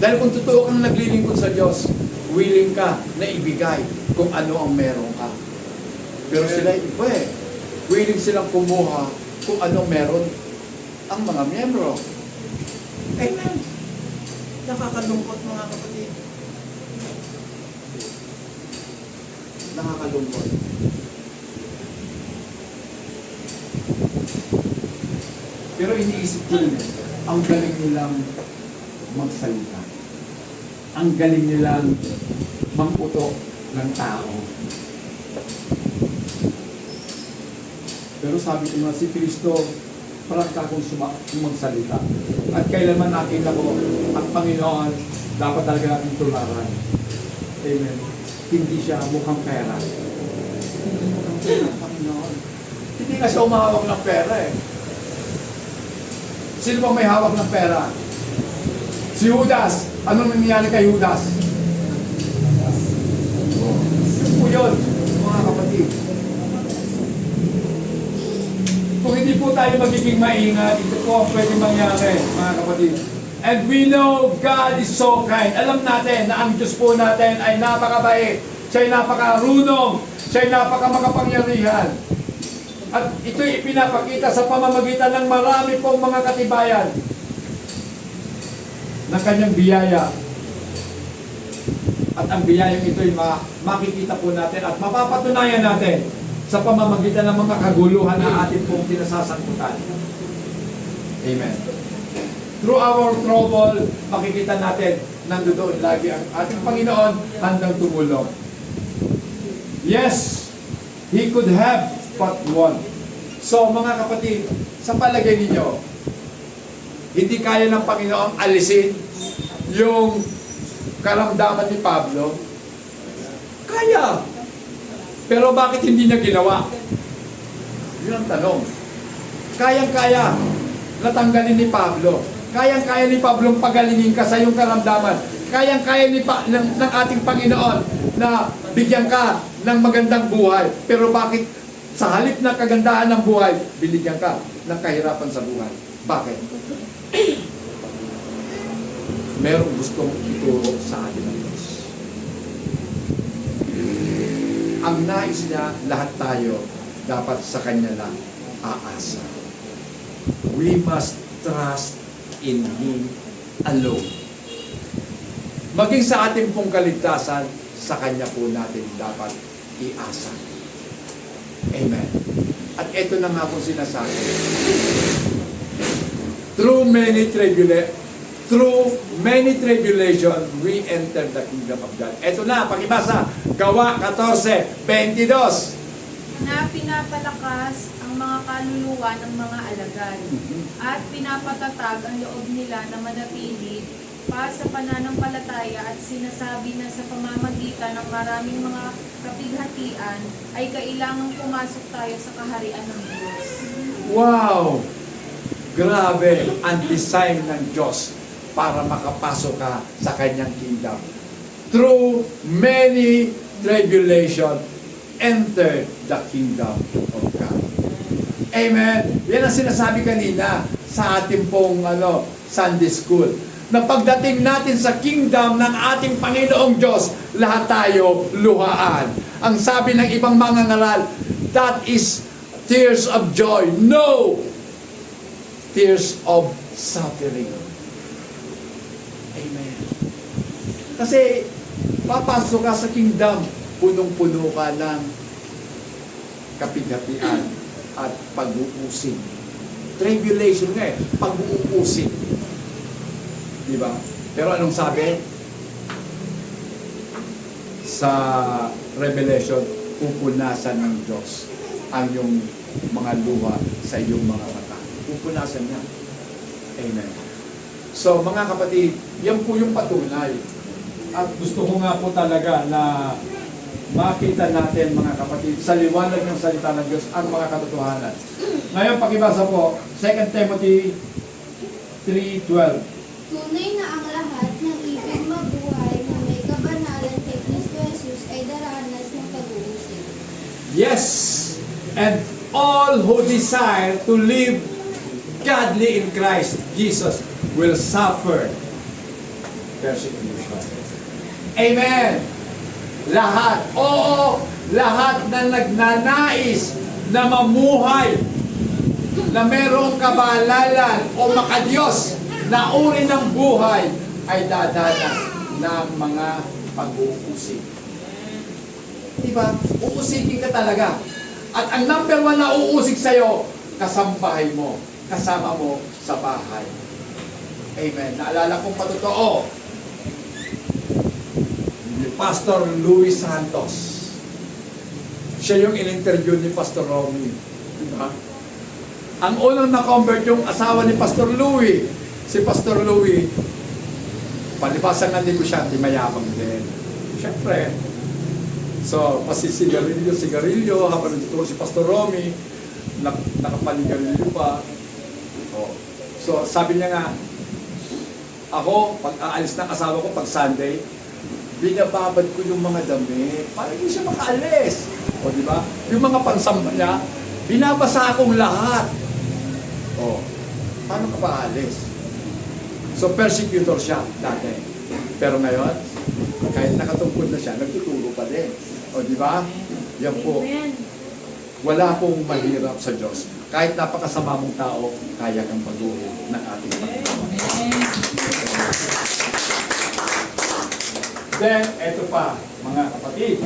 Dahil kung totoo kang naglilingkod sa Diyos, willing ka na ibigay kung ano ang meron ka. Pero sila iba willing silang kumuha kung ano meron ang mga miyembro. Amen. Nakakalungkot, mga kapatid. Nakakalungkot. Pero iniisip ko yun, ang galing nilang magsalita. Ang galing nilang mang-uto ng tao. Pero sabi ko nga, si Kristo, parang kakong magsalita. At kailanman nakita ko, ang Panginoon, dapat talaga natin tularan. Amen. Hindi siya mukhang pera. Hindi mukhang pera, Panginoon. Hindi na siya umahawak ng pera Sino bang may hawak ng pera? Si Judas. Anong nangyayari kay Judas? Yun po yun, mga po tayo magiging maingat. Ito po ang pwede mangyari, mga kapatid. And we know God is so kind. Alam natin na ang Diyos po natin ay napakabait. Siya'y napakarunong. Siya'y napakamakapangyarihan. At ito'y ipinapakita sa pamamagitan ng marami pong mga katibayan ng kanyang biyaya. At ang biyayang ito'y makikita po natin at mapapatunayan natin sa pamamagitan ng mga kaguluhan na ating pong pinasasangkutan. Amen. Through our trouble, makikita natin nandoon lagi ang ating Panginoon handang tumulong. Yes, He could have but one. So mga kapatid, sa palagay ninyo, hindi kaya ng Panginoon alisin yung karamdaman ni Pablo? Kaya! Pero bakit hindi niya ginawa? Yun ang tanong. Kayang-kaya natanggalin ni Pablo. Kayang-kaya ni Pablo pagalingin ka sa iyong karamdaman. Kayang-kaya ng ating Panginoon na bigyan ka ng magandang buhay. Pero bakit sa halip na kagandahan ng buhay, binigyan ka ng kahirapan sa buhay? Bakit? Merong gustong ituro sa atin ng Diyos. Ang nais niya, lahat tayo, dapat sa Kanya lang aasa. We must trust in Him alone. Maging sa ating pong kaligtasan, sa Kanya po natin dapat iasa. Amen. At ito na nga po sinasabi. Through many tribulation, we enter the kingdom of God. Ito na, pakibasa. Gawa 14:22. Na pinapalakas ang mga kaluluwa ng mga alagad at pinapatatag ang loob nila na manatili pa sa pananampalataya at sinasabi na sa pamamagitan ng maraming mga kapighatian ay kailangang pumasok tayo sa kaharian ng Diyos. Wow! Grabe ang design ng Diyos para makapasok ka sa Kanyang kingdom. Through many tribulation, enter the kingdom of God. Amen. Yan ang sinasabi kanina sa ating pong Sunday school. Na pagdating natin sa kingdom ng ating Panginoong Diyos, lahat tayo luhaan. Ang sabi ng ibang mga ngaral, that is tears of joy. No! Tears of suffering. Amen. Kasi papasok ka sa kingdom, punong-puno ka ng kapighatian at pag-uusig. Tribulation nga pag-uusig. Diba? Pero anong sabi? Sa Revelation, pupunasan ng Diyos ang iyong mga luha sa iyong mga mata. Pupunasan niya. Amen. So mga kapatid, yan po yung patunay. At gusto ko nga po talaga na makita natin mga kapatid sa liwanag ng salita ng Diyos ang mga katotohanan. Ngayon pakibasa po 2 Timothy 3:12. Tunay na ang lahat ng ibig mabuhay na may kabanalan kay Kristo Jesus ay daranas ng pag-uusig. Yes! And all who desire to live godly in Christ Jesus will suffer persecution. Amen! Lahat, oo, lahat na nagnanais na mamuhay na merong kabalalan o makadiyos na uri ng buhay ay dadanas ng mga pag-uusig. Diba? Uusigin ka talaga. At ang number 1 na uusig sa'yo, kasambahay mo, kasama mo sa bahay. Amen. Naalala kong patotoo, Pastor Louis Santos. Siya yung in-interview ni Pastor Romy. Diba? Ang unang na-convert yung asawa ni Pastor Louis. Si Pastor Louis, palibasang ng negosyante, mayabang din. Siyempre. So, sigarilyo, habang nagtuturo si Pastor Romy, nakapanigarilyo pa. Oh. So, sabi niya nga, ako, pag aalis ng asawa ko, pag Sunday, binababad ko yung mga damit para hindi siya makaalis. O, di ba? Yung mga pansamba niya, binabasa akong lahat. Oh, paano ka pa aalis? So, persecutor siya dati. Pero ngayon, kahit nakatungkod na siya, nagtuturo pa din. O, di ba? Yan po. Amen. Wala pong mahirap sa Diyos. Kahit napakasama mong tao, kaya kang pag-uwi ng ating Panginoon. Then, eto pa, mga kapatid.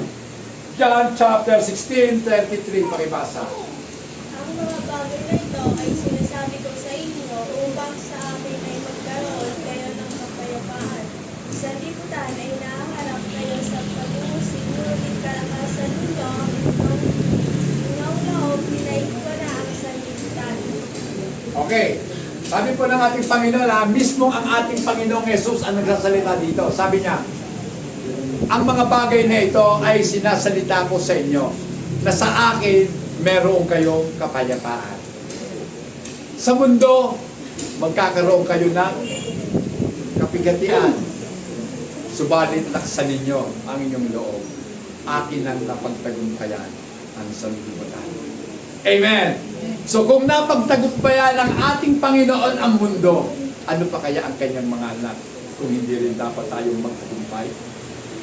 John chapter 16, 33, pakibasa. Ang mga bagay na ito ay sinasabi ko sa inyo upang sa akin ay magkaroon kayo ng kapayapaan. Sa liputan ay naharap kayo sa pag-uusig, ngunit kalakasan ninyo ang loob, pinaig ko na ang sanlibutan. Okay. Sabi po ng ating Panginoon, mismo ang ating Panginoong Jesus ang nagsasalita dito. Sabi niya, ang mga bagay na ito ay sinasalita ko sa inyo na sa akin meron kayong kapayapaan. Sa mundo, magkakaroon kayo ng kapigatian. Subalit laksan ninyo ang inyong loob. Akin ang napagtagumpayan ang sanlibutan. Amen! So kung napagtagumpayan ng ating Panginoon ang mundo, ano pa kaya ang kanyang mga anak kung hindi rin dapat tayong magtagumpay?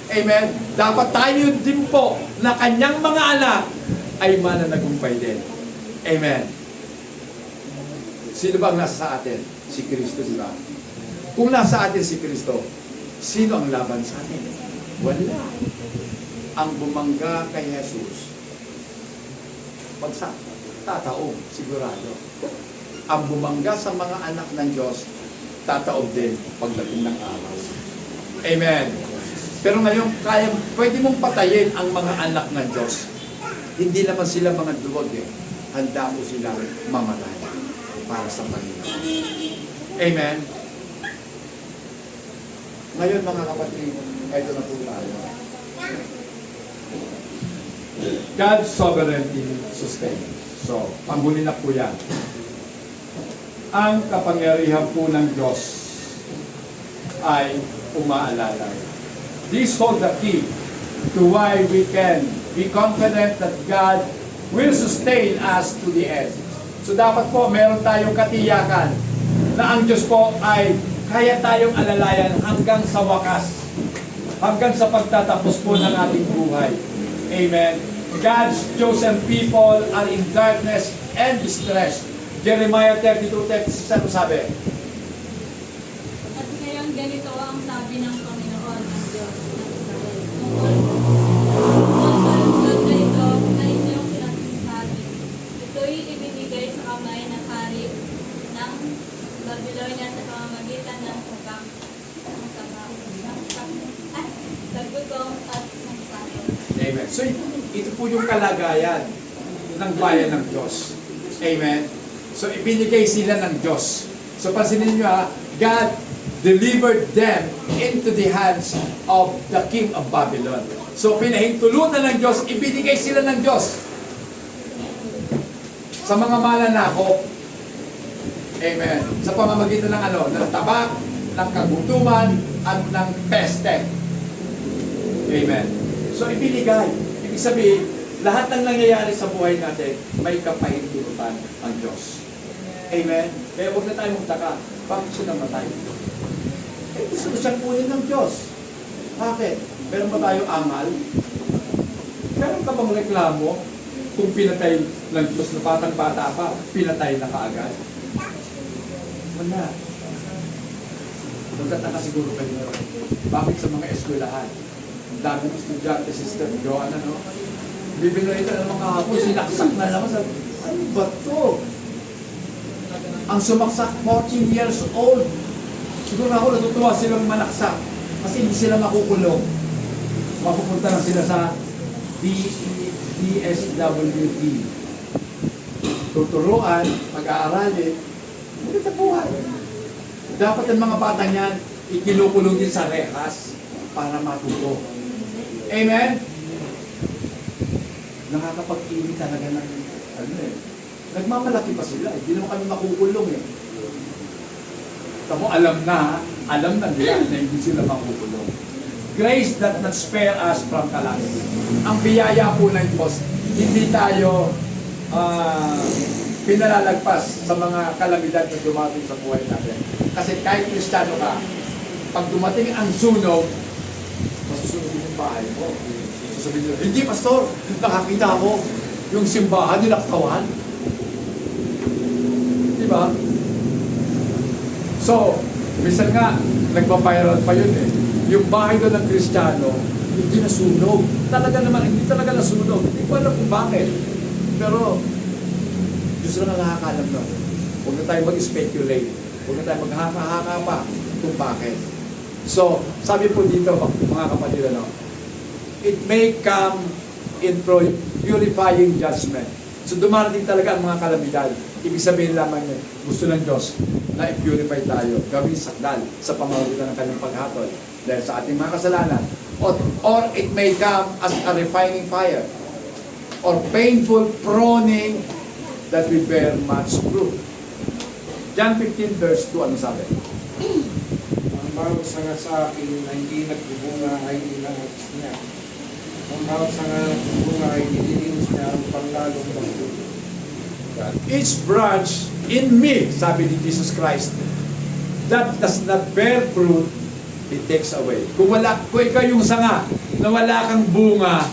Amen. Dapat tayo din po na kanyang mga anak ay mananagumpay din. Amen. Sino ba ang nasa sa atin? Si Kristo, di ba? Kung nasa atin si Kristo, sino ang laban sa atin? Wala. Ang bumangga kay Jesus, bagsak, tataob, sigurado. Ang bumangga sa mga anak ng Diyos, tataob din pagdating ng araw. Amen. Pero ngayon, pwede mong patayin ang mga anak ng Diyos. Hindi naman sila mga duwag eh. Handa ko sila mamatay para sa Panginoon. Amen? Ngayon mga kapatid, ito na po tayo. God's sovereignty sustains. So, panghuli na po yan. Ang kapangyarihan po ng Diyos ay umaalalay. This holds the key to why we can be confident that God will sustain us to the end. So dapat po meron tayong katiyakan na ang Diyos po ay kaya tayong alalayan hanggang sa wakas, hanggang sa pagtatapos po ng ating buhay. Amen. God's chosen people are in darkness and distress. Jeremiah 32:36 ano sabi? At ngayon ganito ang sabi ng Panginoon ng Diyos ng Israel. Ang kalugod na ito na inyong sinasabi, ito'y ibibigay sa kamay ng hari ng Babylonia sa pamamagitan ng tagutong at ng sayo. Amen. So, ito po yung kalagayan ng bayan ng Diyos. Amen. So, ibinigay sila ng Diyos. So, pansinin nyo God delivered them into the hands of the king of Babylon. So, pinahintulutan ng Diyos, ibinigay sila ng Diyos sa mga mananakop. Amen. Sa pamamagitan ng ng tabak, ng kagutuman, at ng peste. Amen. So, ibinigay. Ibig sabihin, lahat ng nangyayari sa buhay natin, may kapahintulutan ang Diyos. Amen. Kaya huwag na tayo magtaka. Bakit siya namatay? Gusto na siyang kunin ng Diyos. Bakit? Meron ba tayo angal? Meron ka bang reklamo kung pinatay ng Diyos na batang-bata pa, pinatay na kaagad? Wala. Magtataka siguro kayo. Bakit sa mga eskwelahan? Ang daming estudyante, Sister Joanna, no? Bibinoy ito ng mga hapon, sinaksak na naman. Sabi, ano ba ito? Ang sumaksak, 14 years old. Siguro ako natutuwa silang manaksak kasi hindi sila makukulong. Mapupunta lang sila sa DSWD. Tuturuan, pag-aaralin, hindi sa buhay. Dapat ang mga batang yan, ikinukulong din sa rehas para matuto. Amen? Nakakapag-ibig talaga ng nagmamalaki pa sila. Hindi naman kami makukulong eh. Tamo, alam na nila na hindi sila makukulong. Grace that not spare us from calamity. Ang biyaya po ng Diyos, hindi tayo pinalalagpas sa mga kalamidad na dumating sa buhay natin. Kasi kahit Kristiyano ka, pag dumating ang sunog, masusunog yung bahay mo. Sasabihin nila, hindi pastor, nakakita ako yung simbahan nilaktawan. Di ba? So, minsan nga, nagpa-viral pa yun eh. Yung bahay doon ng Kristiyano, hindi nasunog. Talaga naman, hindi talaga nasunog. Hindi ko alam kung bakit. Pero, Diyos lang ang nakakalam nun. Huwag na tayo mag-speculate. Huwag na tayo maghaka-haka pa kung bakit. So, sabi po dito, mga kapatid, ano, it may come in purifying judgment. So, dumarating talaga ang mga kalamidad. Ibig sabihin lamang yun, gusto ng Diyos na i-purify tayo, gawin sakdal sa pamamagitan ng kanyang paghatol dahil sa ating mga kasalanan. Or it may come as a refining fire or painful proning that we bear much fruit. John 15 verse 2, ano sabi? Ang bawat sanga sa akin na hindi nagbubunga ay inangos niya. Ang bawat sanga na nagbubunga ay nililinis niya ang panglalong pagtuloy. Each branch in me, sabi ni Jesus Christ, that does not bear fruit, He takes away. Kung ikaw yung sanga na wala kang bunga,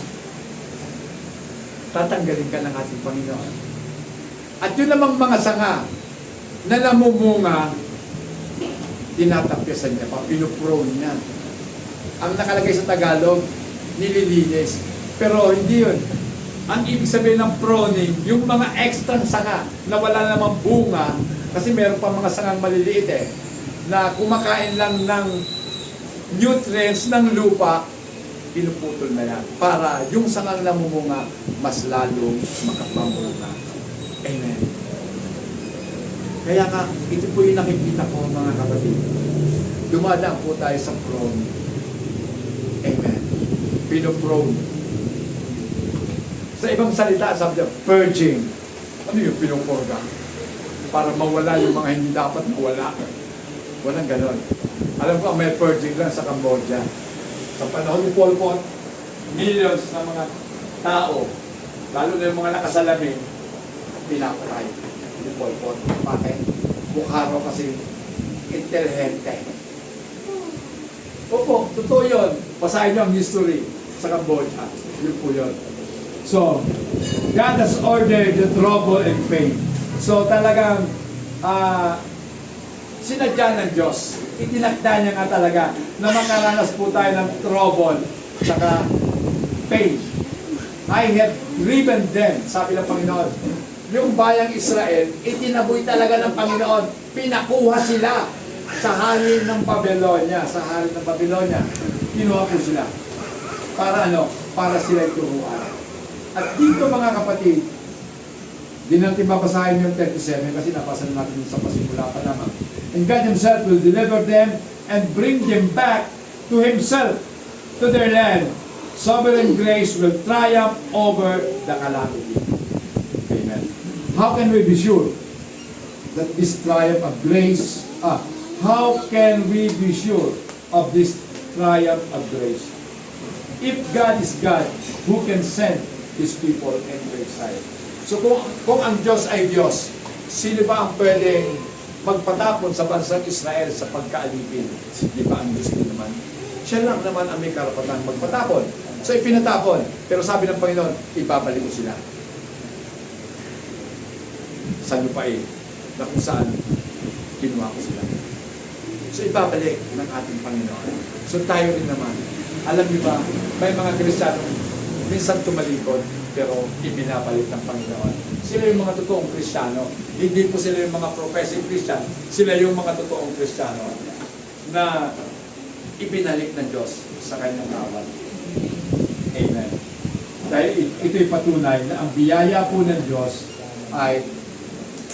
tatanggalin ka ng ating Panginoon. At yun namang mga sanga na namumunga, tinatapyasan niya pa, pinuprone niya. Ang nakalagay sa Tagalog, nililinis. Pero hindi yun. Ang ibig sabihin ng proning, yung mga extra sanga na wala namang bunga, kasi meron pa mga sangang maliliit eh, na kumakain lang ng nutrients ng lupa, pinuputol na yan. Para yung sangang namumunga, mas lalong makapamunga. Amen. Kaya nga, ito po yung nakikita ko mga kapatid. Dumadaan po tayo sa prone. Amen. Pinoprone. Sa ibang salita, sabi niya, purging. Ano yung pinupurga? Para mawala yung mga hindi dapat mawala. Walang ganon. Alam ko, may purging lang sa Cambodia. Sa panahon ni Pol Pot, millions na mga tao, lalo na yung mga nakasalamin, pinapatay ni Pol Pot. Bakit? Bukharo kasi intelihente. Opo, totoo yun. Basahin niyo ang history sa Cambodia. Yun po yun. So, God has ordered the trouble and pain. So, talagang sinadya ng Diyos. Itinakda niya nga talaga na makaranas po tayo ng trouble saka pain. I have driven them, sabi ng Panginoon. Yung bayang Israel, itinaboy talaga ng Panginoon. Pinakuha sila sa halin ng Babylonia. Sa halin ng Babylonia. Kinuha po sila. Para ano? Para sila turuan. At dito mga kapatid, di natin babasahin yung 37 kasi nabasa natin sa pasimula pa naman. And God Himself will deliver them and bring them back to Himself, to their land. Sovereign grace will triumph over the calamity. Amen. How can we be sure that this triumph of grace, how can we be sure of this triumph of grace? If God is God, who can send His people into exile? So kung ang Diyos ay Diyos, sino ba ang pwedeng magpatapon sa bansang Israel sa pagkaalipin? Di ba ang Diyos din naman? Siya lang naman ang may karapatang magpatapon. So ipinatapon. Pero sabi ng Panginoon, ibabalik ko sila sa lupain na kung saan kinuha ko sila. So ibabalik ng ating Panginoon. So tayo rin naman. Alam niyo ba, may mga Kristiyano minsan tumalikod, pero ibinabalik ng Panginoon. Sila yung mga totoong Kristiyano. Hindi po sila yung mga professing Christian. Sila yung mga totoong Kristiyano na ibinalik ng Diyos sa kanyang kawan. Amen. Dahil ito'y patunay na ang biyaya po ng Diyos ay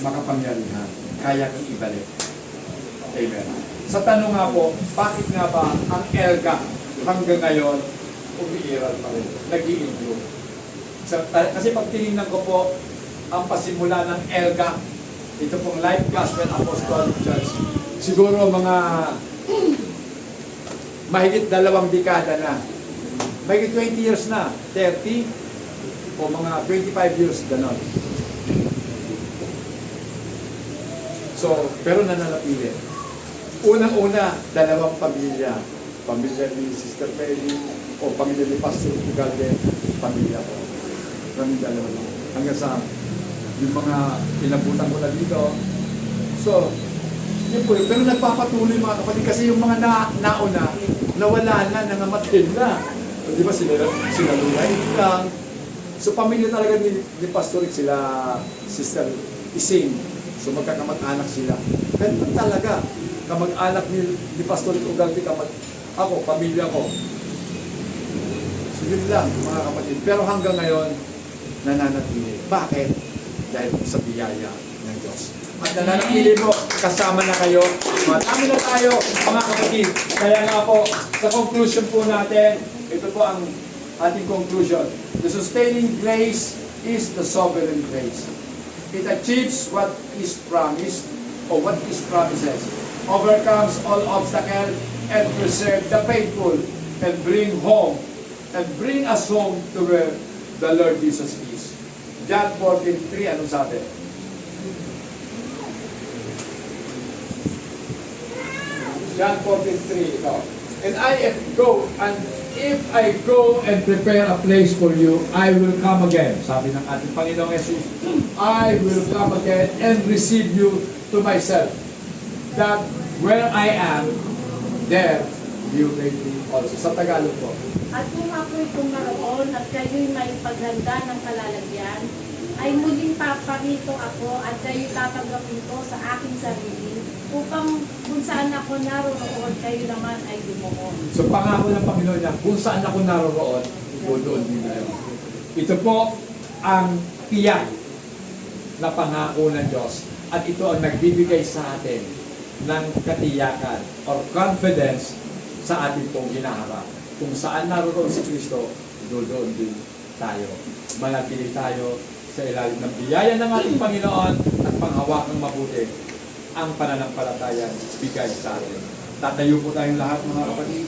makapangyarihan. Kaya kong ibalik. Amen. Sa tanong nga po, bakit nga ba ang ELGA hanggang ngayon umiiral pa rin, nag-i-improve. Kasi pag tinignan ko po ang pasimula ng ELGA, ito pong Life Gospel Apostolic Church, siguro mga mahigit 2 dekada na. Mahigit 20 years na, 30 o mga 25 years, gano'n. So, pero nananatili. Unang-una, dalawang pamilya. Pamilya ni Sister Mary o pamilya ni Pastor Ugalde, pamilya ko. Kami dalawa lang. Hanggang sa yung mga pinabutan ko na dito. So, yun po yun. Pero nagpapatuloy mga kapatid kasi yung mga nauna, nawala na, nangamatid na. Di ba sila lulay lang. So pamilya talaga ni Pastor Rick, sila Sister Ising. So magkakamat-anak sila. Pero talaga, kamag-anak ni Pastor Rick Ugalde, ako, pamilya ko. So yun lang mga kapatid. Pero hanggang ngayon, nananatili. Bakit? Dahil sa biyaya ng Diyos. At nananatili po, kasama na kayo. Marami na tayo, mga kapatid. Kaya nga po, sa conclusion po natin, ito po ang ating conclusion. The sustaining grace is the sovereign grace. It achieves what is promised, or what is promises, overcomes all obstacles, and preserve the faithful, and bring us home to where the Lord Jesus is. John 14:3, anong sabi? John 14:3, ito. And if I go and prepare a place for you, I will come again. Sabi ng ating Panginoong Jesus, I will come again and receive you to myself, that where I am, there you may be also. Sa Tagalog po. At kung ako'y pumaroon at kayo'y may paghanda ng kalalagyan, ay muling paparito ako at kayo'y tatanggapin ko sa aking sarili, upang kung saan ako naroon, kayo naman ay lumuhon. So pangako ng Panginoon niya, kung saan ako naroroon, doon din tayo. Ito po ang tiyak na pangako ng Diyos. At ito ang nagbibigay sa atin ng katiyakan or confidence sa ating pong hinaharap. Kung saan naroon si Kristo, doon din tayo. Manatili tayo sa ilalim ng biyaya ng ating Panginoon at panghawakang mabuti ang pananampalatayang bigay sa atin. Tatayo po tayong lahat mga kapatid.